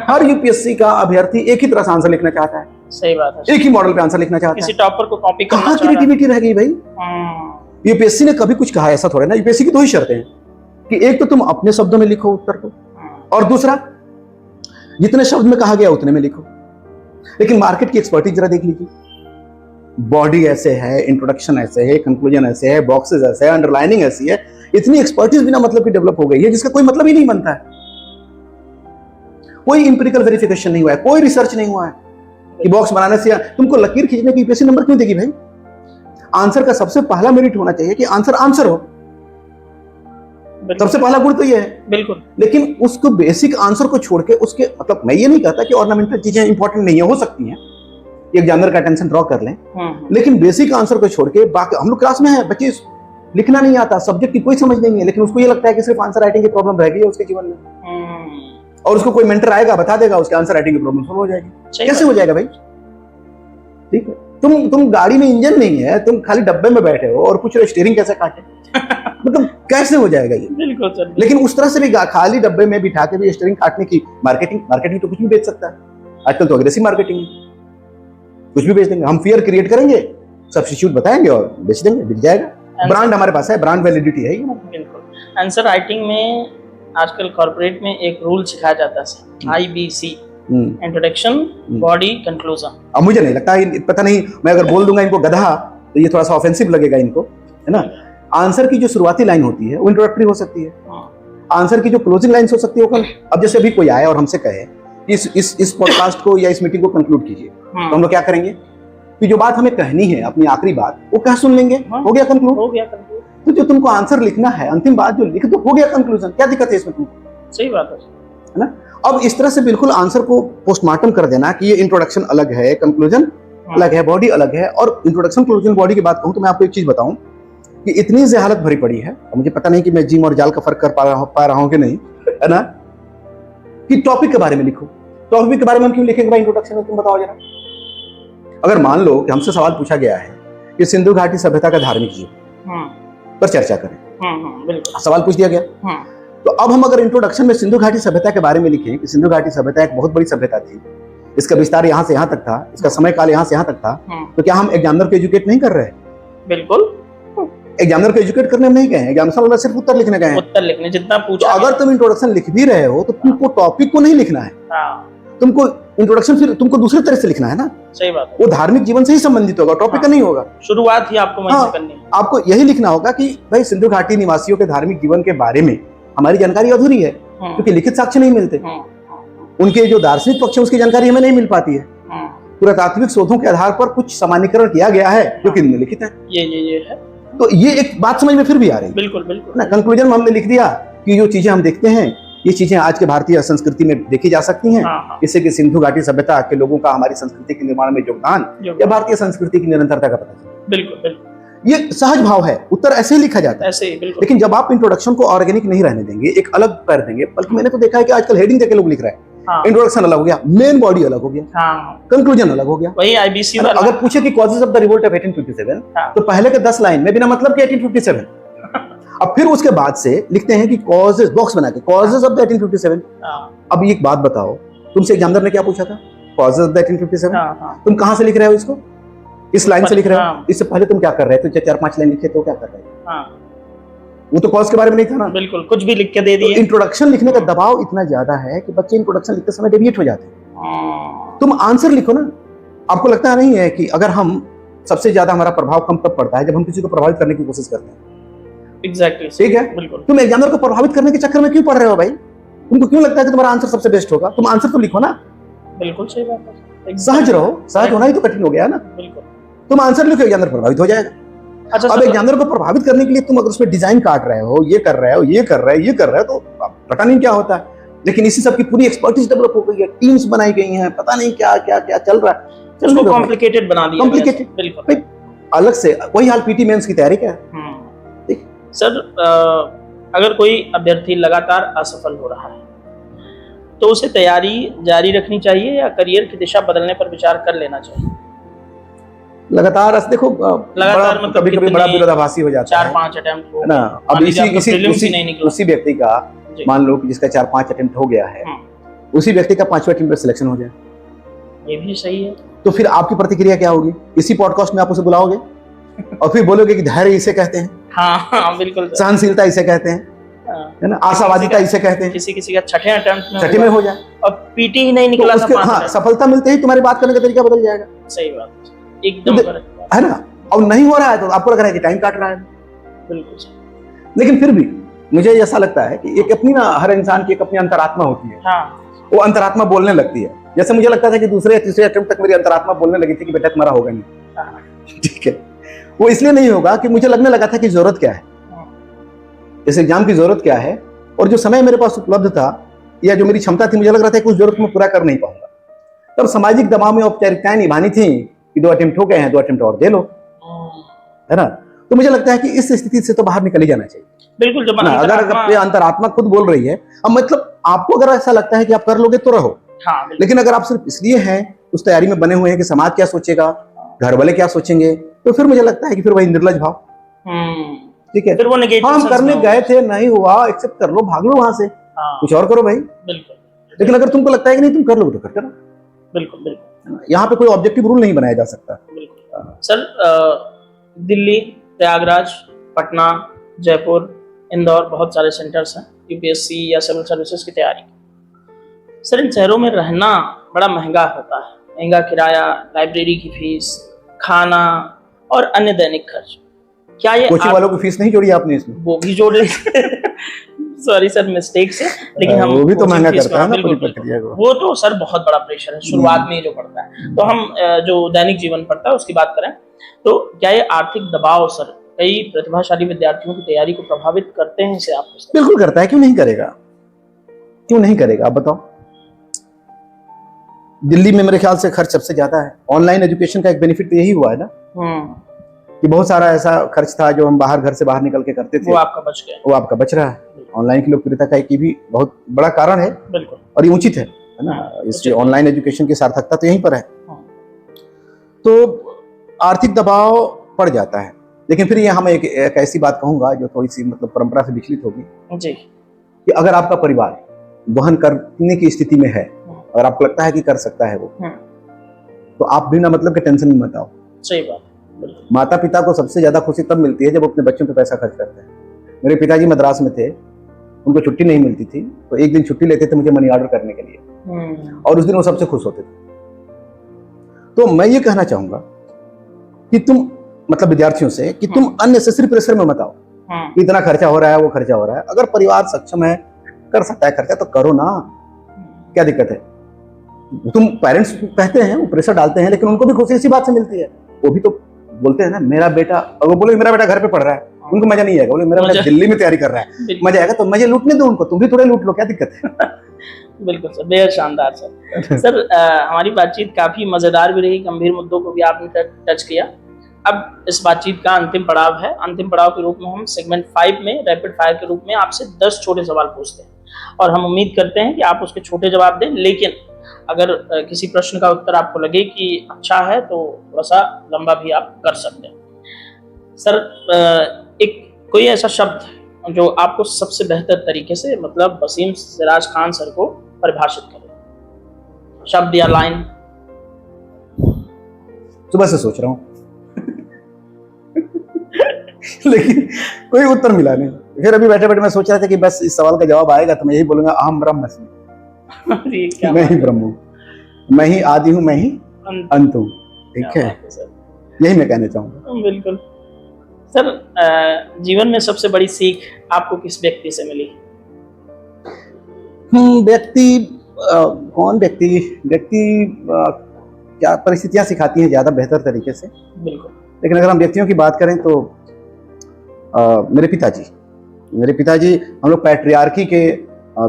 हर यूपीएससी का अभ्यर्थी एक ही तरह से आंसर लिखना चाहता है।
सही बात है।
एक ही मॉडल पे आंसर लिखना चाहता है।
किसी टॉपर को कॉपी करना
कहाँ क्रिएटिविटी रह गई भाई? यूपीएससी ने कभी कुछ कहा ऐसा थोड़ा ना। यूपीएससी की दो ही शर्तें हैं कि एक तो तुम अपने शब्दों में लिखो उत्तर को, और दूसरा जितने शब्द में कहा गया उतने में लिखो। लेकिन मार्केट की एक्सपर्टीज जरा देख लीजिए। बॉडी ऐसे है, इंट्रोडक्शन ऐसे है, कंक्लूजन ऐसे है, बॉक्सेस ऐसे है, अंडरलाइनिंग ऐसी है। इतनी एक्सपर्टीज बिना मतलब की डेवलप हो गई है जिसका कोई मतलब ही नहीं बनता है। कोई इंपेरिकल वेरिफिकेशन नहीं हुआ है, कोई रिसर्च नहीं हुआ है कि बॉक्स बनाने से तुमको लकीर खींचने की यूपीएससी नंबर क्यों देगी भाई? आंसर का सबसे पहला मेरिट होना चाहिए कि आंसर हो। सबसे पहला गुण तो ये है।
बिल्कुल।
लेकिन उसको बेसिक आंसर को छोड़ के उसके, मतलब मैं ये नहीं कहता कि ऑर्नामेंटल चीजें इंपॉर्टेंट नहीं है, हो सकती हैं, एग्जामिनर का अटेंशन ड्रॉ कर लें, लेकिन बेसिक आंसर को छोड़ के बाकी, हम लोग क्लास में है, बच्चे लिखना नहीं आता, सब्जेक्ट की कोई समझ नहीं है, लेकिन उसको ये लगता है कि सिर्फ आंसर राइटिंग की प्रॉब्लम रह गई है उसके जीवन में, और उसको कोई मेंटर आएगा बता देगा उसके आंसर राइटिंग की प्रॉब्लम सॉल्व हो जाएगी। कैसे हो जाएगा भाई? ठीक है। तुम गाड़ी में इंजन नहीं है, तुम खाली डब्बे में बैठे हो और कुछ स्टीयरिंग कैसे काटे मतलब कैसे हो जाएगा ये?
बिल्कुल सर। लेकिन
उस तरह से भी खाली डब्बे में बिठा के भी स्टीयरिंग काटने की मार्केटिंग तो कुछ भी बेच सकता है आजकल। तो अग्रेसिव मार्केटिंग है, कुछ भी बेच देंगे हम, फियर क्रिएट करेंगे, सब्स्टिट्यूट बताएंगे और बेच देंगे, बिक जाएगा। ब्रांड हमारे पास है, ब्रांड वैलिडिटी है।
बिल्कुल। आंसर राइटिंग में आजकल कॉर्पोरेट में एक रूल सिखाया जाता है, IBC, इंट्रोडक्शन, बॉडी, कंक्लूजन।
अब मुझे नहीं लगता, पता नहीं, मैं अगर बोल दूंगा इनको गधा तो ये थोड़ा सा ऑफेंसिव लगेगा इनको, है ना। आंसर की जो शुरुआती लाइन होती है वो इंट्रोडक्टरी हो सकती है। आंसर की जो क्लोजिंग लाइन हो सकती है, अब जैसे अभी कोई आए और हमसे कहे इस पॉडकास्ट को या इस मीटिंग को कंक्लूड कीजिए, तो हम लोग क्या करेंगे कि जो बात हमें कहनी है, अपनी आखिरी बात, वो कह सुन लेंगे, हो गया कंक्लूड। तो जो तुमको आंसर लिखना है, अंतिम बात जो लिख दो, हो गया कंक्लूजन। क्या दिक्कत है इसमें तुमको?
सही बात
है ना। अब इस तरह से बिल्कुल आंसर को पोस्टमार्टम कर देना कि ये इंट्रोडक्शन अलग है, कंक्लूजन अलग है, बॉडी अलग है। और इंट्रोडक्शन, क्लोजन, बॉडी की बात कहूं तो मैं आपको एक चीज बताऊं कि इतनी जहालत भरी पड़ी है, और मुझे पता नहीं कि मैं जिम और जाल का फर्क कर पा रहा हूं कि नहीं, है ना, कि टॉपिक के बारे में लिखो। टॉपिक के बारे में हम क्यों लिखेंगे भाई इंट्रोडक्शन में? तुम बताओ जरा। अगर मान लो कि हमसे सवाल पूछा गया है कि सिंधु घाटी सभ्यता का धार्मिक युग पर चर्चा करें, सवाल पूछ दिया गया, तो अब हम अगर इंट्रोडक्शन में सिंधु घाटी सभ्यता के बारे में लिखें कि सिंधु घाटी सभ्यता एक बहुत बड़ी सभ्यता थी, इसका विस्तार यहाँ से यहाँ तक था, इसका समय काल यहाँ से यहाँ तक था, तो क्या हम एग्जामिनर को एजुकेट नहीं कर रहे?
बिल्कुल।
एग्जामिनर को एजुकेट करने में नहीं गए, एग्जामिनर सिर्फ उत्तर लिखने गए हैं।
उत्तर लिखने जितना पूछा।
तो अगर तुम इंट्रोडक्शन लिख भी रहे हो तो तुमको टॉपिक को नहीं लिखना है, तुमको इंट्रोडक्शन फिर तुमको दूसरे तरह से लिखना है ना।
सही बात है।
वो धार्मिक जीवन से ही संबंधित होगा, टॉपिक का नहीं होगा।
शुरुआत ही आपको वहीं से करनी है।
आपको यही लिखना होगा कि भाई सिंधु घाटी निवासियों के धार्मिक जीवन के बारे में हमारी जानकारी अधूरी है, क्योंकि लिखित साक्ष्य नहीं मिलते। उनके जो दार्शनिक पक्ष है उसकी जानकारी हमें नहीं मिल पाती है। पुरातात्विक शोधों के आधार पर कुछ सामान्यकरण किया गया है जो कि निम्नलिखित है।
ये है।
तो ये एक बात समझ में फिर भी आ रही है।
बिल्कुल बिल्कुल
ना। कंक्लूजन में हमने लिख दिया कि जो चीजें हम देखते हैं ये चीजें आज के भारतीय संस्कृति में देखी जा सकती हैं, इससे कि सिंधु घाटी सभ्यता के लोगों का हमारी संस्कृति के निर्माण में योगदान या भारतीय संस्कृति की निरंतरता का पता चले।
बिल्कुल बिल्कुल।
ये सहज भाव है, उत्तर ऐसे ही लिखा जाता है।
ऐसे ही बिल्कुल।
लेकिन जब आप इंट्रोडक्शन को ऑर्गेनिक नहीं रहने देंगे, एक अलग कर देंगे, बल्कि मैंने तो देखा है कि आजकल हेडिंग देके लोग लिख रहे हैं।
हाँ।
इंट्रोडक्शन अलग हो गया, मेन बॉडी अलग हो गया,
हाँ,
कंक्लूजन अलग हो गया।
वही आईबीसी वाला।
अगर पूछे कि causes of the revolt of 1857,
हाँ।
तो पहले के 10 लाइन में बिना मतलब के 1857, अब फिर उसके बाद से लिखते हैं कि कॉजेज, बॉक्स बना के कॉजेज ऑफ द 1857। अब एक बात बताओ, तुमसे एग्जामिनर ने क्या पूछा था? Causes of the 1857। तुम कहां से लिख रहे हो इसको? इस लाइन से लिख रहे हो? इससे पहले तुम क्या कर रहे थे? 4-5 लाइन लिखे तो क्या कर रहे थे? वो तो कॉज के बारे में नहीं था ना,
बिल्कुल, कुछ भी लिख के दे दिए।
तो इंट्रोडक्शन लिखने का दबाव इतना ज्यादा है कि बच्चे इंट्रोडक्शन लिखते समय डेविएट हो जाते हैं। तुम आंसर लिखो ना। आपको लगता नहीं है कि अगर हम सबसे ज्यादा हमारा प्रभाव कम तब पड़ता है जब हम किसी को प्रभावित करने की कोशिश करते हैं?
एग्जैक्टली,
ठीक है,
बिल्कुल।
तुम एग्जामिनर को प्रभावित करने के चक्कर में क्यों पढ़ रहे हो भाई? तुमको क्यों लगता है कि तुम्हारा आंसर सबसे बेस्ट होगा? तुम आंसर तो लिखो ना।
बिल्कुल सही बात है।
सहज रहो, सहज होना ही तो कठिन हो गया ना।
बिल्कुल,
तुम आंसर लिखो, एग्जामिनर प्रभावित हो जाएगा।
अच्छा,
अब एग्जामिनर को प्रभावित करने के लिए तुम अगर उसमें डिजाइन काट रहे हो, ये कर रहे हो, ये कर रहे हो, ये कर रहे हो, तो पता नहीं क्या होता है। लेकिन इसी सब की पूरी एक्सपर्टीज डेवलप हो गई है, टीम्स बनाई गई हैं, पता नहीं क्या क्या क्या चल रहा है।
उसको कॉम्प्लिकेटेड बना दिया,
कॉम्प्लिकेटेड,
बिल्कुल।
अलग से वही हाल पीटी मेंस की तैयारी क्या है।
सर, अगर कोई अभ्यर्थी लगातार असफल हो रहा है तो उसे तैयारी जारी रखनी चाहिए या करियर की दिशा बदलने पर विचार कर लेना चाहिए?
लगातार देखो,
लगातार मतलब
कभी कभी बड़ा विरोधाभासी हो जाता है।
4-5 अटेम्प्ट हो
ना। अब उसी व्यक्ति का मान लो कि जिसका 4-5 अटेम्प्ट हो गया है, उसी व्यक्ति का 5वें अटेम्प्ट पे सिलेक्शन हो जाए,
ये भी सही है।
तो फिर आपकी प्रतिक्रिया क्या होगी? इसी पॉडकास्ट में आप उसे बुलाओगे और फिर बोलोगे कि धैर्य इसे कहते हैं,
हाँ बिल्कुल,
सहनशीलता इसे कहते हैं, है ना, आशावादिता इसे कहते हैं।
किसी का छठे अटेम्प्ट
में हो जाए
और पीटी ही नहीं निकला,
तो हाँ, सफलता मिलते ही तुम्हारी बात करने का तरीका बदल जाएगा।
सही बात, एकदम
है ना। और नहीं हो रहा है तो आपको लग रहा है कि टाइम काट रहा है,
बिल्कुल।
लेकिन फिर भी मुझे ऐसा लगता है कि एक अपनी ना, हर इंसान की एक अपनी अंतरात्मा होती है।
हाँ।
वो अंतरात्मा बोलने लगती है। जैसे मुझे लगता था कि दूसरे या तीसरे अटेम्प्ट तक मेरी अंतरात्मा बोलने लगी थी कि बेटा तुम्हारा होगा नहीं। ठीक है, वो इसलिए नहीं होगा कि मुझे लगने लगा था कि जरूरत क्या है, इस एग्जाम की जरूरत क्या है, और जो समय मेरे पास उपलब्ध था या जो मेरी क्षमता थी, मुझे लग रहा था कि उस जरूरत में पूरा कर नहीं पाऊंगा। तब सामाजिक दबाव में औपचारिकताएं निभानी थी कि 2 अटेम्प्ट हो गए हैं, 2 अटेम्प्ट और दे लो, है ना। तो मुझे लगता है कि इस स्थिति से तो बाहर निकल ही जाना चाहिए।
बिल्कुल, जब
अगर अंतरात्मा खुद बोल रही है, अब मतलब आपको अगर ऐसा लगता है कि आप कर लोगे तो रहो।
हाँ,
लेकिन अगर आप सिर्फ इसलिए हैं उस तैयारी में बने हुए हैं कि समाज क्या सोचेगा, घर वाले क्या सोचेंगे, तो फिर मुझे लगता है कि फिर वही निर्लज भाव। ठीक है,
फिर वो नेगेटिव
हम करने गए थे, नहीं हुआ, एक्सेप्ट कर लो, भाग लो वहां से, कुछ और करो भाई।
बिल्कुल।
लेकिन अगर तुमको लगता है कि नहीं तुम कर लोगे तो करते रहो।
बिल्कुल।
यहाँ पे कोई ऑब्जेक्टिव रूल नहीं बनाया जा सकता।
सर, दिल्ली, प्रयागराज, पटना, जयपुर, इंदौर, बहुत सारे सेंटर्स हैं यूपीएससी या सिविल सर्विसेज की तैयारी। सर, इन शहरों में रहना बड़ा महंगा होता है, महंगा किराया, लाइब्रेरी की फीस, खाना और अन्य दैनिक खर्च। क्या ये
कोचिंग वालों की फीस नहीं जोड़ी आपने इसमें?
वो भी जोड़ ली। सॉरी सर, मिस्टेक से, लेकिन हम
वो भी तो महंगा करता है ना
पूरी
प्रक्रिया को।
वो तो सर बहुत बड़ा प्रेशर है शुरुआत में जो पड़ता है। तो हम जो दैनिक जीवन पड़ता है उसकी बात करें तो क्या ये आर्थिक दबाव सर कई प्रतिभाशाली विद्यार्थियों की तैयारी को प्रभावित करते हैं? इसे आप
बिल्कुल करता है, क्यों नहीं करेगा, क्यों नहीं करेगा, आप बताओ। दिल्ली में मेरे ख्याल से खर्च सबसे ज्यादा है। ऑनलाइन एजुकेशन का एक बेनिफिट तो यही हुआ है ना कि बहुत सारा ऐसा खर्च था जो हम बाहर, घर से बाहर निकल के करते थे,
वो आपका बच गया,
वो आपका बच रहा है। ऑनलाइन की लोकप्रियता का एक भी बहुत बड़ा कारण है,
बिल्कुल,
और ये उचित है ना। इसकी ऑनलाइन एजुकेशन की सार्थकता तो यहीं पर है। तो आर्थिक दबाव पड़ जाता है, लेकिन फिर ये हम एक ऐसी बात कहूंगा जो थोड़ी सी मतलब परंपरा से विचलित होगी
जी,
कि अगर आपका परिवार वहन करने की स्थिति में है, अगर आपको लगता है कि कर सकता है वो, तो आप बिना मतलब के टेंशन में मत आओ।
सही बात।
माता पिता को सबसे ज्यादा खुशी तब मिलती है जब अपने बच्चों पे पैसा खर्च करते हैं। मेरे पिताजी मद्रास में थे, उनको छुट्टी नहीं मिलती थी, तो एक दिन छुट्टी लेते थे मुझे मनी ऑर्डर करने के लिए, और उस दिन वो सबसे खुश होते थे। तो मैं ये कहना चाहूंगा कि तुम मतलब विद्यार्थियों से कि तुम अननेसेसरी प्रेशर में मत आओ, इतना खर्चा हो रहा है, वो खर्चा हो रहा है। अगर परिवार सक्षम है, कर सकता है खर्चा, तो करो ना, क्या दिक्कत है। तुम पेरेंट्स कहते हैं, वो प्रेशर डालते हैं, लेकिन उनको भी खुशी इसी बात से मिलती है। वो भी तो बोलते हैं ना, मेरा बेटा, अगर वो बोले मेरा बेटा घर पे पढ़ रहा है, उनको मजा नहीं आएगा। बोले मेरा बेटा दिल्ली में तैयारी कर रहा है, मजा आएगा, तो मजे लूटने दो उनको, तुम भी थोड़े लूट लो, क्या दिक्कत है।
बिल्कुल सर, बेहद शानदार सर। सर, हमारी बातचीत काफी मजेदार भी रही, गंभीर मुद्दों को भी आपने टच किया। अब इस बातचीत का अंतिम पड़ाव है। अंतिम पड़ाव के रूप में हम सेगमेंट 5 में रैपिड फायर के रूप में आपसे 10 छोटे सवाल पूछते हैं और हम उम्मीद करते हैं कि आप उसके छोटे जवाब दें, लेकिन अगर किसी प्रश्न का उत्तर आपको लगे कि अच्छा है तो थोड़ा सा लंबा भी आप कर सकते हैं। सर, एक कोई ऐसा शब्द जो आपको सबसे बेहतर तरीके से मतलब वसीम सिराज खान सर को परिभाषित करे, शब्द या लाइन?
सुबह से सोच रहा हूँ लेकिन कोई उत्तर मिला नहीं। फिर अभी बैठे बैठे मैं सोच रहा था कि बस इस सवाल का जवाब आएगा तो मैं यही बोलूंगा, अहम ब्रह्म मैं ही ब्रह्म हूँ, मैं ही आदि हूँ, मैं ही अंत हूँ। ठीक है, यही मैं कहना चाहूंगा।
बिल्कुल सर, जीवन में सबसे बड़ी सीख आपको किस व्यक्ति से मिली?
व्यक्ति कौन व्यक्ति क्या परिस्थितियां सिखाती हैं ज्यादा बेहतर तरीके से।
बिल्कुल।
लेकिन अगर हम व्यक्तियों की बात करें तो मेरे पिताजी हम लोग पैट्रियार्की के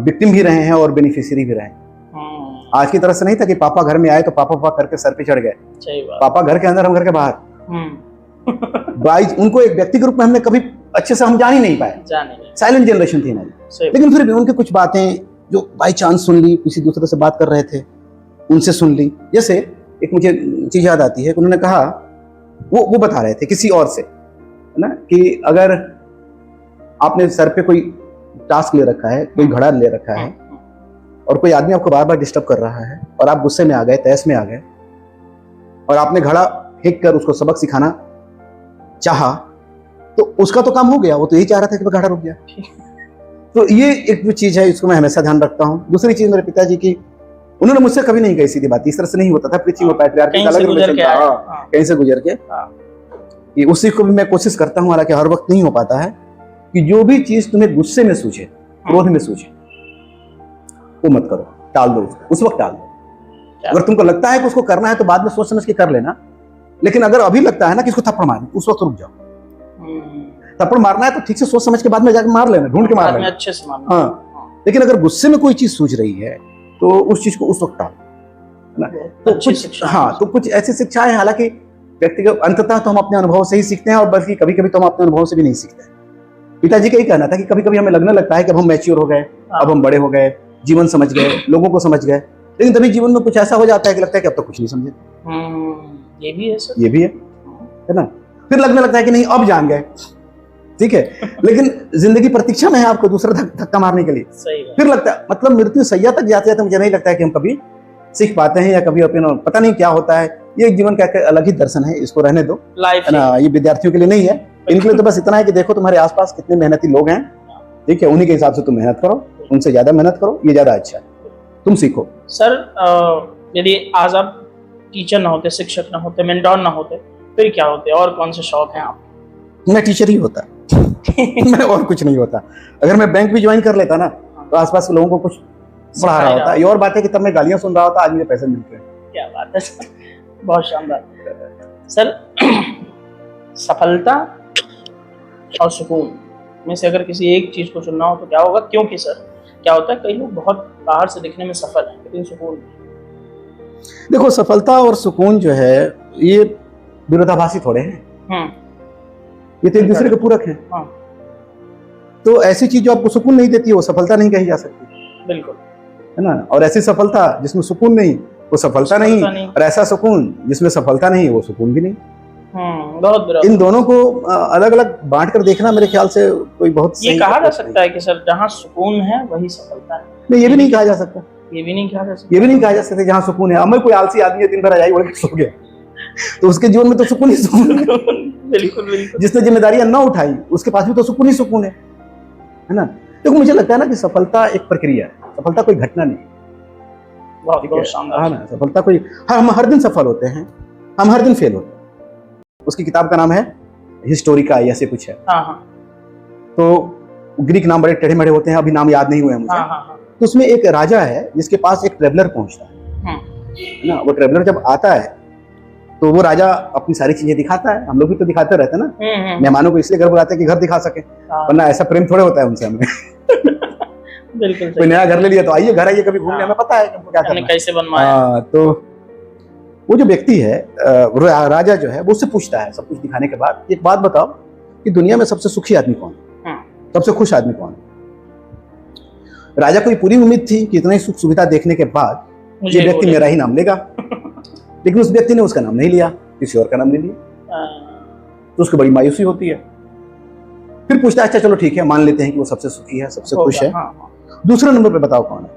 विक्टिम भी रहे हैं और बेनिफिशियरी भी रहे हैं। आज की तरह से नहीं था कि पापा घर में आए तो पापा करके सर पे चढ़ गए। पापा घर के अंदर, हम घर के बाहर। भाई उनको एक व्यक्ति के रूप में हमने कभी अच्छे से हम जान ही नहीं पाए, साइलेंट जनरेशन थी हमारी। लेकिन फिर भी उनकी कुछ बातें जो बाई चांस सुन ली, किसी दूसरे से बात कर रहे थे उनसे सुन ली। जैसे एक मुझे चीज याद आती है, उन्होंने कहा, वो बता रहे थे किसी और से, है ना, कि अगर आपने सर पे कोई टास्क ले रखा है, कोई घड़ा ले रखा है और कोई आदमी आपको बार बार डिस्टर्ब कर रहा है और आप गुस्से में आ गए, तहस में आ गए और आपने घड़ा फेंक कर उसको सबक सिखाना चाहा, तो उसका तो काम हो गया। वो तो यही चाह रहा था कि घड़ा रुक गया। तो ये एक जो चीज है इसको मैं हमेशा ध्यान रखता हूँ। दूसरी चीज मेरे पिताजी की, उन्होंने मुझसे कभी नहीं कही सीधी बात, इस तरह से नहीं होता था। प्रीचिंग और पैट्रियार्की का अलग रिलेशन था, कहीं से गुजर के। उसी को भी मैं कोशिश करता हूँ, हालांकि हर वक्त नहीं हो पाता है, कि जो भी चीज तुम्हें गुस्से में सूझे, क्रोध में सूझे, वो मत करो, टाल दो उसको, उस वक्त टाल दो। अगर तुमको लगता है कि उसको करना है तो बाद में सोच समझ के कर लेना, लेकिन अगर अभी लगता है ना कि इसको थप्पड़ मारना, उस वक्त रुक जाओ। थप्पड़ मारना है तो ठीक से सोच समझ के बाद में जाकर मार लेना, ढूंढ के मार लेना, अच्छे से मारना। हाँ, लेकिन अगर गुस्से में कोई चीज सूझ रही है तो उस चीज को उस वक्त टाल ना। तो कुछ तो कुछ ऐसी शिक्षाएं, हालांकि व्यक्तिगत अंततः तो हम अपने अनुभव से ही सीखते हैं, और बल्कि कभी कभी तो हम अपने अनुभव से भी नहीं सीखते। पिताजी का ही कहना था कि कभी कभी हमें लगने लगता है कि अब हम मैच्योर हो गए, अब हम बड़े हो गए, जीवन समझ गए, लोगों को समझ गए, लेकिन तभी जीवन में कुछ ऐसा हो जाता है कि लगता है कि अब तो कुछ नहीं समझे।
ये भी है सर,
ये भी है ना। फिर लगने लगता है कि नहीं अब जान गए, ठीक है, लेकिन जिंदगी प्रतीक्षा में है आपको दूसरा धक्का मारने के लिए। सही है। फिर लगता है, मतलब मृत्यु सैया तक जाते जाते मुझे नहीं लगता है कि हम कभी सीख पाते हैं या कभी अपने, पता नहीं क्या होता है। ये जीवन का अलग ही दर्शन है, इसको रहने दो, है ना। ये विद्यार्थियों के लिए नहीं है, इनके लिए तो बस इतना है कि देखो तुम्हारे आसपास कितने मेहनती लोग हैं, ठीक है, उन्हीं के हिसाब से तुम मेहनत करो, उनसे ज्यादा मेहनत करो, ये ज्यादा अच्छा है, तुम सीखो।
सर, यदि आज आप टीचर ना होते, शिक्षक ना होते, मेंटोर ना होते, फिर क्या होते और कौन से शौक हैं आप?
मैं टीचर ही होता मैं और कुछ नहीं होता। अगर मैं बैंक भी ज्वाइन कर लेता ना तो आसपास के लोगों को कुछ पढ़ा रहा होता। ये और बात है कि तब मैं गालियां सुन रहा होता, आज मुझे पैसे मिलते हैं।
क्या बात है सर, बहुत शानदार। सर, सफलता और सुकून में से अगर किसी एक चीज को चुनना हो तो क्या होगा? क्योंकि सर क्या होता है, कई लोग बहुत बाहर से दिखने में सफल हैं लेकिन सुकून।
देखो, सफलता और सुकून जो है ये विरोधाभासी थोड़े हैं, ये तो एक दूसरे के पूरक हैं। तो ऐसी चीज जो आपको सुकून नहीं देती वो सफलता नहीं कही जा सकती।
बिल्कुल,
है ना। और ऐसी सफलता जिसमें सुकून नहीं वो सफलता नहीं, और ऐसा सुकून जिसमें सफलता नहीं वो सुकून भी नहीं।
बहुत
इन दोनों को अलग अलग बांट कर देखना मेरे ख्याल से कोई बहुत
ये कहा जा सकता है कि सर जहाँ सुकून है वही सफलता है? नहीं,
ये भी नहीं कहा जा सकता।
ये भी नहीं कहा जा सकता।
ये भी नहीं कहा जा सकता जहाँ सुकून है। हमें कोई आलसी आदमी है, दिन भर रजाई ओढ़ के सो गया तो उसके जीवन में तो सुकून ही सुकून है।
बिल्कुल बिल्कुल।
जिसने जिम्मेदारियां न उठाई उसके पास भी तो सुकून ही सुकून है ना। तो मुझे लगता है ना कि सफलता एक प्रक्रिया है, सफलता कोई घटना नहीं।
बहुत शानदार है
ना। सफलता कोई, हम हर दिन सफल होते हैं, हम हर दिन फेल होते हैं। उसकी किताब का नाम है हिस्टोरिका, ऐसे कुछ है। तो ग्रीक नाम बड़े टेढ़े मेढ़े होते हैं, अभी नाम याद नहीं हुए हैं मुझे। तो उसमें एक राजा है जिसके पास एक ट्रेवलर पहुंचता है ना। वो ट्रेवलर जब आता है तो वो राजा अपनी सारी चीजें दिखाता है। हम लोग भी तो दिखाते रहते हैं ना, मेहमानों को इसलिए घर बुलाते हैं कि घर दिखा सके, वरना ऐसा प्रेम थोड़े होता है उनसे हमें।
बिल्कुल।
कोई नया घर ले लिया तो आइए, घर आइए कभी घूमने, हमें पता है हमको क्या करना है,
कैसे बनवाया।
तो वो जो व्यक्ति है राजा जो है वो उससे पूछता है सब कुछ दिखाने के बाद, एक बात बताओ कि दुनिया में सबसे सुखी आदमी कौन है, सबसे खुश आदमी कौन है। राजा को ये पूरी उम्मीद थी कि इतना ही सुख सुविधा देखने के बाद ये व्यक्ति मेरा ही नाम लेगा, लेकिन उस व्यक्ति ने उसका नाम नहीं लिया, किसी और का नाम ले लिया, तो उसको बड़ी मायूसी होती है। फिर पूछता है अच्छा चलो ठीक है, मान लेते हैं कि वो सबसे सुखी है, सबसे खुश है, दूसरे नंबर पे बताओ कौन है।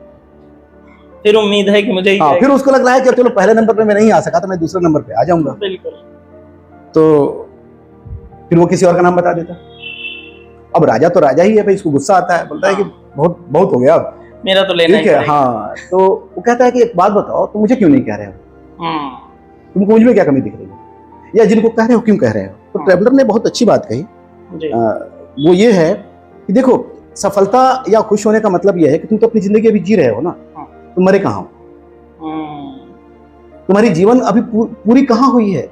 फिर उम्मीद है कि मुझे ही
फिर उसको लग रहा है कि चलो पहले नंबर पे मैं नहीं आ सका तो मैं दूसरे नंबर पे आ जाऊंगा।
बिल्कुल।
तो फिर वो किसी और का नाम बता देता। अब राजा तो राजा ही है भाई, इसको गुस्सा आता है, बोलता है कि बहुत बहुत हो गया, अब
मेरा तो लेना
ठीक है। हाँ, तो वो कहता है कि एक बात बताओ, तुम मुझे क्यों नहीं कह रहे हो, तुमको मुझ में क्या कमी दिख रही है, या जिनको कह रहे हो क्यों कह रहे हो। तो ट्रैवलर ने बहुत अच्छी बात कही, वो ये है कि देखो सफलता या खुश होने का मतलब ये है कि तुम तो अपनी जिंदगी अभी जी रहे हो ना, तुम मरे कहाँ हो, तुम्हारी जीवन अभी पूरी कहाँ हुई है,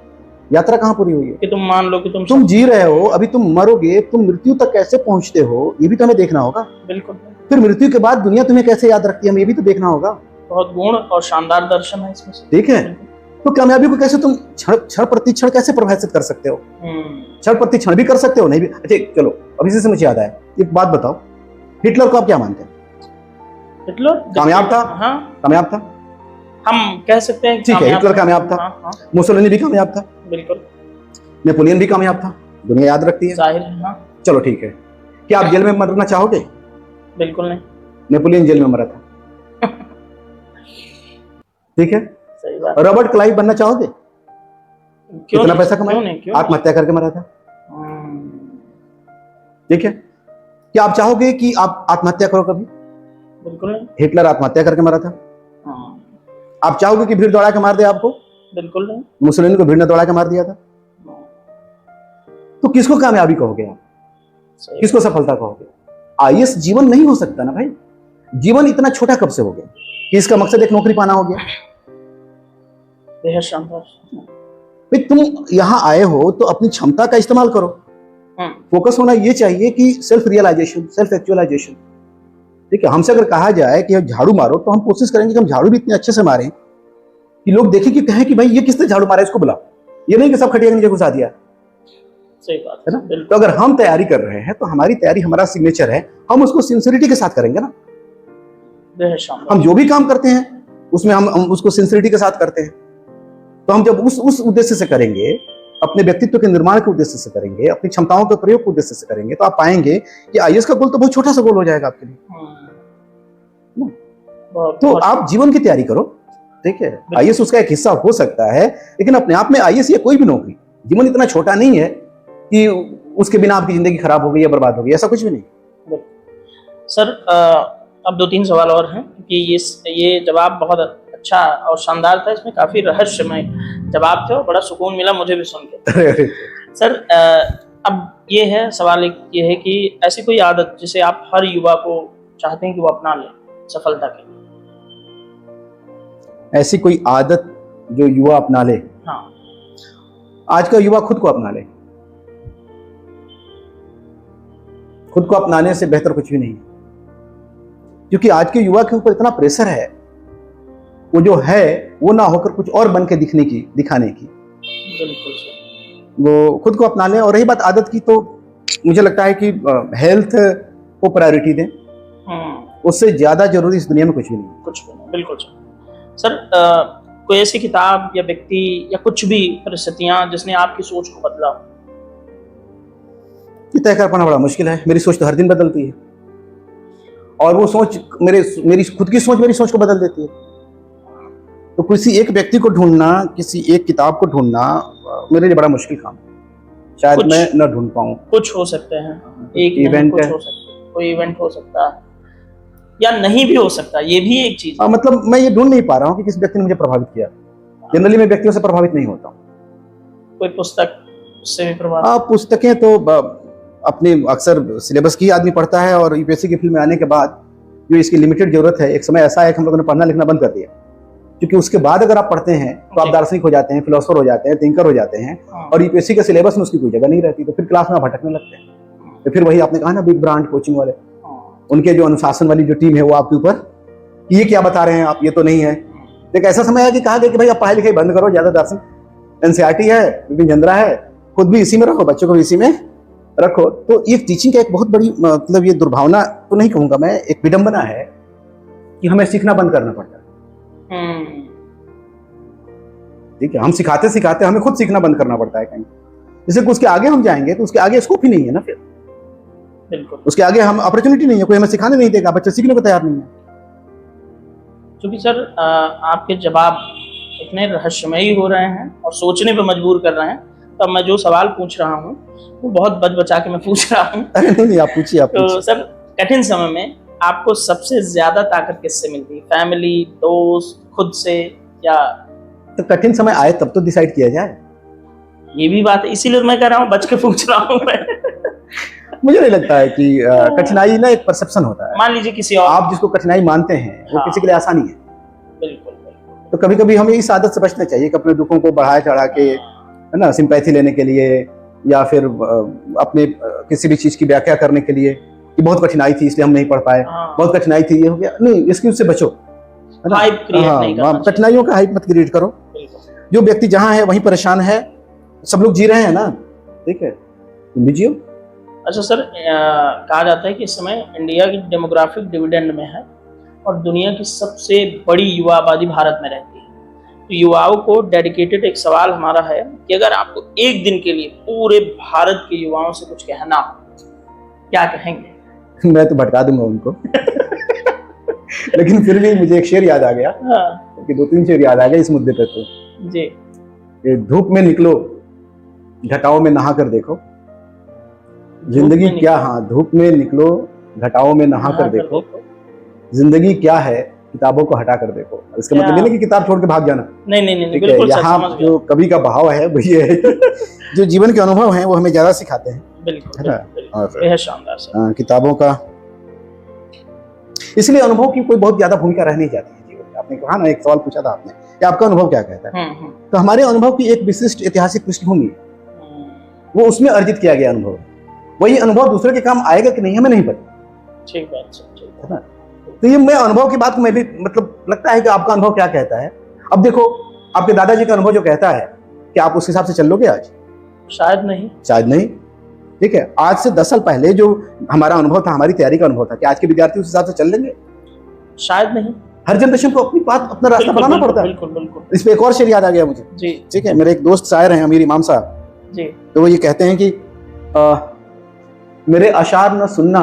यात्रा कहाँ पूरी हुई है
कि तुम मान लो कि तुम
जी रहे हो, अभी तुम मरोगे, तुम मृत्यु तक कैसे पहुंचते हो ये भी तो हमें देखना होगा।
बिल्कुल।
फिर मृत्यु के बाद दुनिया तुम्हें कैसे याद रखती है, हमें ये भी तो देखना होगा।
बहुत गुण और शानदार दर्शन है इसमें,
ठीक है। तो कामयाबी को कैसे तुम क्षण प्रति क्षण कैसे परिभाषित कर सकते हो, क्षण प्रति क्षण भी कर सकते हो, नहीं भी। अच्छा चलो अब इसी से मुझे याद आया, एक बात बताओ, हिटलर को आप क्या मानते हैं,
हिटलर
कामयाब था? हाँ कामयाब था, हम
कह सकते हैं।
ठीक है, हिटलर कामयाब था, मुसोलिनी भी कामयाब था,
बिल्कुल,
नेपोलियन भी कामयाब था, दुनिया याद रखती है, जाहिर है। हाँ। चलो ठीक है, क्या आप जेल में मरना चाहोगे?
बिल्कुल नहीं,
नेपोलियन जेल में मरा था। ठीक है, सही बात। रॉबर्ट क्लाइव बनना चाहोगे? कितना पैसा कमाया, आत्महत्या करके मरा था। ठीक है, क्या आप चाहोगे कि आप आत्महत्या करो कभी? बिल्कुल नहीं, हिटलर आत्महत्या करके मरा था। आप चाहोगे कि भीड़ दौड़ा के मार दे आपको? बिल्कुल नहीं, मुसोलिनी को भीड़ ने दौड़ा के मार दिया था। तो किसको कामयाबी कहोगे आप, किसको सफलता कहोगे? आईएएस जीवन नहीं हो सकता ना भाई, जीवन इतना छोटा कब से हो गया कि इसका मकसद एक नौकरी पाना हो गया? भाई तुम यहां आए हो तो अपनी क्षमता का इस्तेमाल करो, फोकस होना ये चाहिए कि सेल्फ रियलाइजेशन, सेल्फ एक्चुअलाइजेशन। ठीक है, हमसे अगर कहा जाए कि झाड़ू मारो तो हम कोशिश करेंगे कि हम झाड़ू भी इतने अच्छे से मारें कि लोग देखें कि कहें कि भाई ये किसने झाड़ू मारा, इसको बुलाओ, ये नहीं कि सब खटिया के नीचे घुसा दिया। सही बात है ना। तो अगर हम तैयारी कर रहे हैं तो हमारी तैयारी हमारा सिग्नेचर है, हम उसको सिंसियरिटी के साथ करेंगे ना। हम जो भी काम करते हैं उसमें हम उसको सिंसियरिटी के साथ करते हैं, तो हम जब उस उद्देश्य से करेंगे, अपने व्यक्तित्व के निर्माण के उद्देश्य से करेंगे, अपनी क्षमताओं के प्रयोग के उद्देश्य से करेंगे, तो आप पाएंगे कि आईएएस का गोल तो बहुत छोटा सा गोल हो जाएगा आपके लिए। तो आप जीवन की तैयारी करो, ठीक है। आईएएस उसका एक हिस्सा हो सकता है, लेकिन अपने आप में आईएएस या कोई भी नौकरी, जीवन इतना छोटा नहीं है कि उसके बिना आपकी जिंदगी खराब हो गई या बर्बाद हो गई, ऐसा कुछ भी नहीं।
सर अब 2-3 सवाल और हैं कि ये जवाब बहुत अच्छा और शानदार था, इसमें काफी रहस्यमय जवाब थे और बड़ा सुकून मिला मुझे भी सुन के। सर अब ये है सवाल, एक ये है कि ऐसी कोई आदत जिसे आप हर युवा को चाहते हैं कि वो अपना ले सफलता के लिए?
ऐसी कोई आदत जो युवा अपना ले? हाँ, आज का युवा खुद को अपना ले, खुद को अपनाने से बेहतर कुछ भी नहीं, क्योंकि आज के युवा के ऊपर इतना प्रेशर है, वो जो है वो ना होकर कुछ और बन के दिखाने की। बिल्कुल, वो खुद को अपना ले। और रही बात आदत की, तो मुझे लगता है कि हेल्थ को प्रायोरिटी दें, उससे ज्यादा जरूरी इस दुनिया में कुछ भी नहीं।
कुछ भी नहीं, बिल्कुल सर। कोई ऐसी किताब या व्यक्ति या कुछ भी परिस्थितियां जिसने आपकी सोच को बदला?
ये तय कर पाना बड़ा मुश्किल है, मेरी सोच तो हर दिन बदलती है, और वो सोच मेरी खुद की सोच मेरी सोच को बदल देती है। तो किसी एक व्यक्ति को ढूंढना, किसी एक किताब को ढूंढना मेरे लिए बड़ा मुश्किल काम है, शायद मैं न ढूंढ पाऊं।
कुछ हो सकते हैं, एक इवेंट हो सकता है, कोई इवेंट हो सकता है या नहीं भी हो सकता, ये भी एक चीज है।
मतलब मैं ये ढूंढ नहीं पा रहा हूँ कि किस व्यक्ति ने मुझे प्रभावित किया। जनरली मैं व्यक्तियों से प्रभावित नहीं होता हूँ।
कोई पुस्तक उससे भी प्रभावित?
पुस्तकें तो अपने अक्सर सिलेबस की आदमी पढ़ता है, और यूपीएससी की फील्ड में आने के बाद जो इसकी लिमिटेड जरूरत है, एक समय ऐसा है कि हम लोगों ने पढ़ना लिखना बंद कर दिया, क्योंकि उसके बाद अगर आप पढ़ते हैं तो आप दार्शनिक हो जाते हैं, फिलोसोफर हो जाते हैं, थिंकर हो जाते हैं, और यूपीएससी के सिलेबस में उसकी कोई जगह नहीं रहती, तो फिर क्लास में भटकने लगते हैं। तो फिर वही आपने कहा ना, बिग ब्रांड कोचिंग वाले, उनके जो अनुशासन वाली जो टीम है वो आपके ऊपर ये क्या बता रहे हैं आप, ये तो नहीं है। एक ऐसा समय आया कि कहा गया कि भाई आप पढ़ाई लिखाई बंद करो, ज्यादा दर्शन एनसीईआरटी है, विपिन चंद्रा है, खुद भी इसी में रखो, बच्चों को भी इसी में रखो। तो ये टीचिंग का एक बहुत बड़ी मतलब ये दुर्भावना तो नहीं कहूंगा मैं, एक विडंबना है कि हमें सीखना बंद करना पड़ता है। ठीक है, हम सिखाते सिखाते हमें खुद सीखना बंद करना पड़ता है कहीं। जैसे कि उसके आगे हम जाएंगे तो उसके आगे स्कोप ही नहीं है ना, फिर
बिल्कुल
उसके आगे हम अपॉर्चुनिटी नहीं है, कोई हमें सिखाने नहीं देगा, बच्चे सीखने को तैयार नहीं है।
क्योंकि सर आपके जवाब इतने रहस्यमयी हो रहे हैं और सोचने पर मजबूर कर रहे हैं, तब मैं जो सवाल पूछ रहा हूँ वो बहुत बच बचा के मैं पूछ रहा हूँ।
अरे नहीं, आप पूछिए, आप
तो
पूछिए।
सर कठिन समय में आपको सबसे ज्यादा ताकत किससे मिलती है? फैमिली, दोस्त, खुद से, या
तो कठिन समय आए तब तो डिसाइड किया जाए।
ये भी बात है, इसीलिए मैं कह रहा हूँ, बच के पूछ रहा हूँ मैं।
मुझे नहीं लगता है कि कठिनाई ना एक परसेप्शन होता है।
मान लीजिए किसी और,
आप जिसको कठिनाई मानते हैं वो
हाँ।
किसी के लिए आसानी है।
बिल्कुल बिल्कुल।
तो कभी कभी हमें इस आदत से बचना चाहिए कि अपने दुखों को बढ़ाया चढ़ा के, है ना, सिंपैथी लेने के लिए या फिर अपने किसी भी चीज की व्याख्या करने के लिए कि बहुत कठिनाई थी इसलिए हम नहीं पढ़ पाए,
हाँ।
बहुत कठिनाई थी ये हो गया, नहीं, इसकी उससे बचो, है ना।
हाइप क्रिएट नहीं करना चाहिए।
कठिनाइयों का हाइप मत क्रिएट करो।
बिल्कुल।
जो व्यक्ति जहां है वहीं परेशान है, सब लोग जी रहे हैं ना, ठीक है, तुम भी जियो।
अच्छा सर, कहा जाता है कि इस समय इंडिया की डेमोग्राफिक डिविडेंड में है और दुनिया की सबसे बड़ी युवा आबादी भारत में रहती है। तो युवाओं को डेडिकेटेड एक सवाल हमारा है कि अगर आपको एक दिन के लिए पूरे भारत के युवाओं से कुछ कहना हो, क्या कहेंगे?
मैं तो भटका दूंगा उनको। लेकिन फिर भी मुझे एक शेर याद आ गया,
हाँ।
कि 2-3 शेर याद आ गए इस मुद्दे पे। तो
जी।
कि धूप में निकलो, घटाओं में नहा कर देखो, जिंदगी क्या, हाँ, धूप में निकलो, घटाओं में नहा कर देखो, जिंदगी क्या है, किताबों को हटा कर देखो। इसका मतलब ये नहीं कि किताब छोड़ के भाग जाना,
नहीं नहीं नहीं,
ठीक है।
बिल्कुल
यहाँ जो कवि का भाव है वो ये है कि जो जीवन के अनुभव हैं वो हमें ज्यादा सिखाते हैं,
बिल्कुल
है ना।
बिल्कुल, बेहद शानदार सर।
किताबों का इसलिए अनुभव की कोई बहुत ज्यादा भूमिका रह नहीं जाती है जीवन में। आपने कहा ना, एक सवाल पूछा था आपने कि आपका अनुभव क्या कहता है, तो हमारे अनुभव की एक विशिष्ट ऐतिहासिक पृष्ठभूमि है, वो उसमें अर्जित किया गया अनुभव है। वही अनुभव दूसरे के काम आएगा कि नहीं हमें नहीं पता।
ठीक बात सर, ठीक
है ना। तो ये मैं अनुभव की बात को मैं भी मतलब लगता है कि आपका अनुभव क्या कहता है। अब देखो, आपके दादाजी का अनुभव जो कहता है कि आप उस हिसाब से चल लोगे आज?
शायद नहीं,
शायद नहीं। ठीक है, आज से 10 साल पहले जो हमारा अनुभव था, हमारी तैयारी का अनुभव था, कि आज के विद्यार्थी उस हिसाब से चल लेंगे?
शायद नहीं।
हर जनरेशन को अपनी बात, अपना रास्ता बनाना पड़ता है।
बिल्कुल बिल्कुल।
इस पे एक और शेर याद आ गया मुझे
जी।
ठीक है, मेरे एक दोस्त शायर हैं, अमीर इमाम साहब
जी,
तो वो ये कहते हैं कि मेरे अशार न सुनना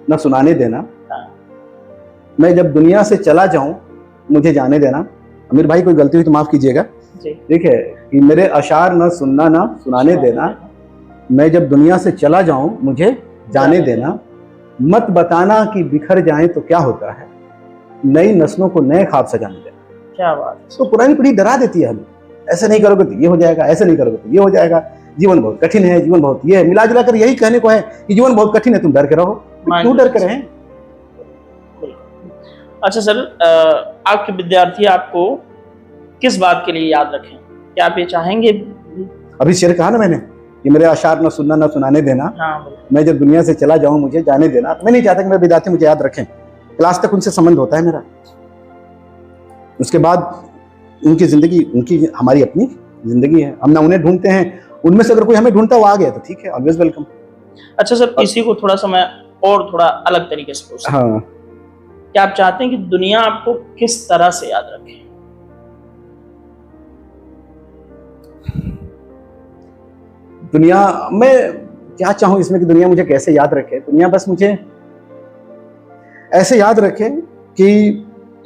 न सुनाने देना, मैं जब दुनिया से चला जाऊं मुझे जाने देना। अमीर भाई कोई गलती हुई तो माफ कीजिएगा, ठीक है, कि मेरे अशार न सुनना न सुनाने देना, मैं जब दुनिया से चला जाऊं मुझे जाने देना, मत बताना कि बिखर जाएं तो क्या होता है, नई नस्लों को नए ख्वाब सजाने देना।
क्या बात है।
तो पुरानी पीढ़ी डरा देती है हमें, ऐसे नहीं करोगे तो ये हो जाएगा, ऐसे नहीं करोगे तो ये हो जाएगा, जीवन बहुत कठिन है, जीवन बहुत ये है। मिला जुला कर यही कहने को है कि जीवन बहुत कठिन है, तुम डर के रहो। क्यों डर के रहें?
अच्छा सर, आपके विद्यार्थी आपको किस बात के लिए याद रखें? क्या आप ये चाहेंगे?
अभी शेर कहा ना मैंने कि मेरे अशार न सुनना न सुनाने देना, मैं जब दुनिया से चला जाऊं मुझे जाने देना। मैं नहीं चाहता कि मेरे विद्यार्थी मुझे याद रखें, क्लास तक उनसे संबंध होता है मेरा, उसके बाद उनकी जिंदगी, उनकी हमारी अपनी जिंदगी है। हम ना उन्हें ढूंढते हैं, उनमें से अगर कोई हमें ढूंढता वो आ गया तो ठीक है, ऑलवेज वेलकम।
अच्छा सर, इसी को थोड़ा सा मैं और थोड़ा अलग तरीके से पूछता हूं।
हाँ,
क्या आप चाहते हैं कि दुनिया आपको किस तरह से याद रखे?
दुनिया, मैं क्या चाहूं इसमें कि दुनिया मुझे कैसे याद रखे? दुनिया बस मुझे ऐसे याद रखे कि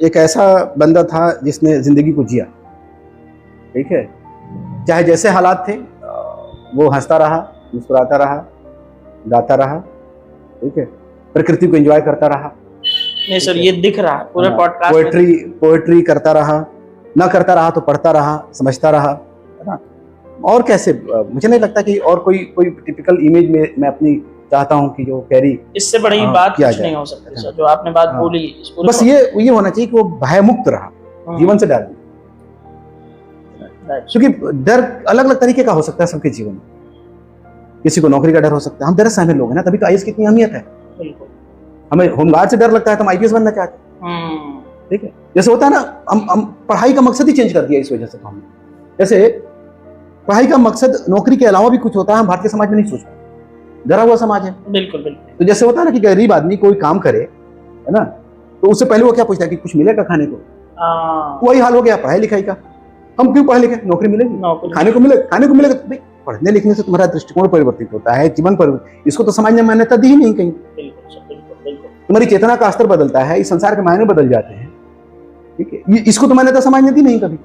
एक ऐसा बंदा था जिसने जिंदगी को जिया, ठीक है, चाहे जैसे हालात थे वो हंसता रहा, मुस्कुराता रहा, गाता रहा, ठीक है, प्रकृति को एंजॉय करता रहा।
नहीं सर, ये दिख रहा है पूरे पॉडकास्ट में।
पोएट्री करता रहा, ना करता रहा तो पढ़ता रहा, समझता रहा, है ना। और कैसे, मुझे नहीं लगता कि और कोई टिपिकल इमेज में मैं अपनी चाहता हूं कि जो कैरी,
इससे बड़ी बात कुछ नहीं हो सकती सर। जो आपने बात बोली,
बस ये होना चाहिए कि वो भयमुक्त रहा, जीवन से डर नहीं। क्योंकि डर अलग अलग तरीके का हो सकता है सबके जीवन में। किसी को नौकरी का डर हो सकता है, हम डर सहमे लोग हैं ना, तभी तो आईएएस की इतनी अहमियत है। हमें होमगार्ड से डर लगता है तो हम आईपीएस बनना चाहते हैं, ठीक है, जैसे होता है ना, हम पढ़ाई का मकसद ही चेंज कर दिया इस वजह से। तो हमने जैसे पढ़ाई का मकसद नौकरी के अलावा भी कुछ होता है, हम भारतीय समाज में नहीं सोच पाते, डरा हुआ समाज है।
बिल्कुल बिल्कुल।
तो जैसे होता है ना कि गरीब आदमी कोई काम करे, है ना, तो उससे पहले वो क्या पूछता है कि कुछ मिलेगा खाने को। वही हाल हो गया पढ़ाई लिखाई का। हम क्यों पढ़े लिखे, नौकरी मिलेगी, खाने को मिलेगा। तो पढ़ने लिखने से तुम्हारा दृष्टिकोण परिवर्तित होता है, जीवन पर, इसको तो समाज ने मान्यता दी ही नहीं कहीं। तुम्हारी चेतना का स्तर बदलता है, इस संसार के मायने बदल जाते हैं, ठीक है, इसको तो मान्यता समाज ने दी नहीं कभी।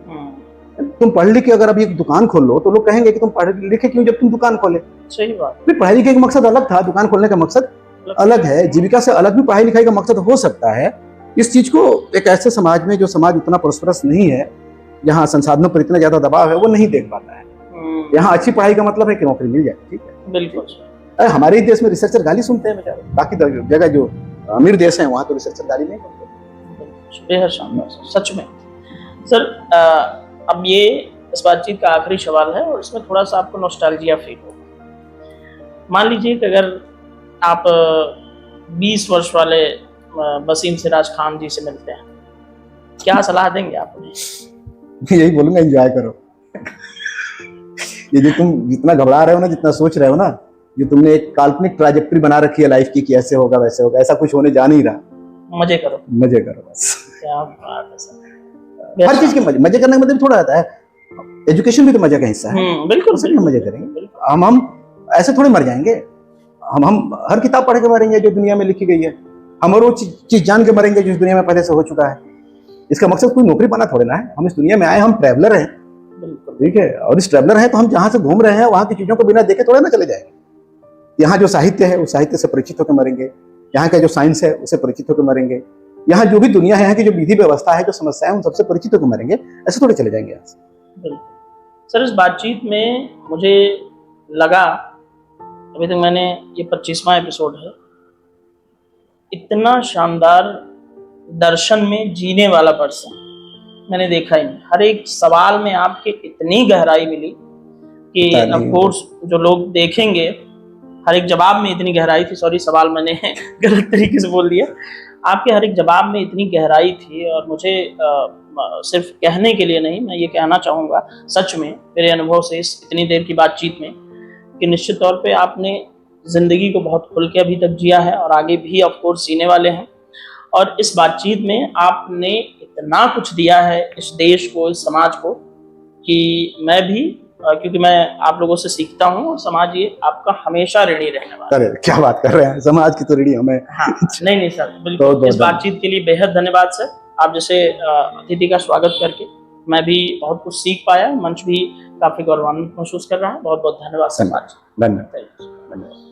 तुम पढ़ लिख के अगर अभी एक दुकान खोल लो तो लोग कहेंगे कि तुम पढ़ लिखे क्यों जब तुम दुकान खोले।
सही बात।
फिर पढ़ाई लिखाई का मकसद अलग था, दुकान खोलने का मकसद अलग है, जीविका से अलग भी पढ़ाई लिखाई का मकसद हो सकता है। इस चीज को एक ऐसे समाज में, जो समाज उतना प्रोस्पेरस नहीं है, जहाँ संसाधनों पर इतना ज्यादा दबाव है, वो नहीं देख पाता है। यहाँ अच्छी पढ़ाई का मतलब है कि नौकरी मिल जाए, ठीक है।
बिल्कुल।
हमारे ही देश में रिसर्चर गाली सुनते हैं बेचारे, बाकी जगह जो अमीर देश है वहाँ तो रिसर्चर गाली नहीं सुनते।
बेहद शानदार सच में। सर अब ये इस बातचीत का आखिरी सवाल है और इसमें थोड़ा सा आपको नॉस्टैल्जिया फील होगा। मान लीजिए कि अगर आप 20 वर्ष वाले वसीम सिराज खान जी से मिलते हैं, क्या सलाह देंगे आप उन्हें?
यही बोलूंगा, एंजॉय करो। ये जो तुम जितना घबरा रहे हो ना, जितना सोच रहे हो ना, जो तुमने एक काल्पनिक ट्राजेक्टरी बना रखी है लाइफ की कि ऐसे होगा वैसे होगा, ऐसा कुछ होने जा नहीं रहा।
मजे करो,
मजे करो बस।
क्या बात है सर।
हर चीज के मजे करने का मतलब थोड़ा आता है, एजुकेशन भी तो मजे का हिस्सा है।
बिल्कुल
सभी मजे करेंगे। हम ऐसे थोड़े मर जाएंगे। हम हर किताब पढ़ के मरेंगे जो दुनिया में लिखी गई है, हम और वो चीज जान के मरेंगे जो इस दुनिया में पहले से हो चुका है। इसका मकसद कोई नौकरी पाना थोड़े ना है। हम इस दुनिया में आए, हम ट्रैवलर हैं, ठीक है, और इस ट्रैवलर है तो हम जहां से घूम रहे हैं वहां की चीजों को बिना देखे थोड़े ना चले जाएंगे। यहाँ जो साहित्य है उस साहित्य से परिचित होकर मरेंगे, यहाँ का जो साइंस है उससे परिचित होकर मरेंगे, यहाँ जो भी दुनिया है, यहाँ की जो विधि व्यवस्था है, जो समस्या है, उन सबसे परिचित होकर मरेंगे। ऐसे थोड़े चले जाएंगे यहाँ से।
सर इस बातचीत में मुझे लगा, अभी तक मैंने ये 25वां एपिसोड है, इतना शानदार दर्शन में जीने वाला पर्सन मैंने देखा ही नहीं। हर एक सवाल में आपके इतनी गहराई मिली कि ऑफ कोर्स जो लोग देखेंगे, हर एक जवाब में इतनी गहराई थी। सॉरी, सवाल मैंने गलत तरीके से बोल दिया। आपके हर एक जवाब में इतनी गहराई थी और मुझे सिर्फ कहने के लिए नहीं, मैं ये कहना चाहूँगा सच में मेरे अनुभव से इस इतनी देर की बातचीत में, कि निश्चित तौर पे आपने ज़िंदगी को बहुत खुल के अभी तक जिया है और आगे भी ऑफ कोर्स जीने वाले हैं। और इस बातचीत में आपने इतना कुछ दिया है इस देश को, इस समाज को, कि मैं भी, क्योंकि मैं आप लोगों से सीखता हूँ और समाज ये आपका हमेशा ऋणी रहने वाला है।
अरे क्या बात कर रहे हैं, समाज की तो ऋणी हमें।
हाँ, नहीं सर, बिल्कुल। इस बातचीत के लिए बेहद धन्यवाद सर। आप जैसे अतिथि का स्वागत करके मैं भी बहुत कुछ सीख पाया, मंच भी काफी गौरवान्वित महसूस कर रहा है। बहुत बहुत धन्यवाद सर।
धन्यवाद।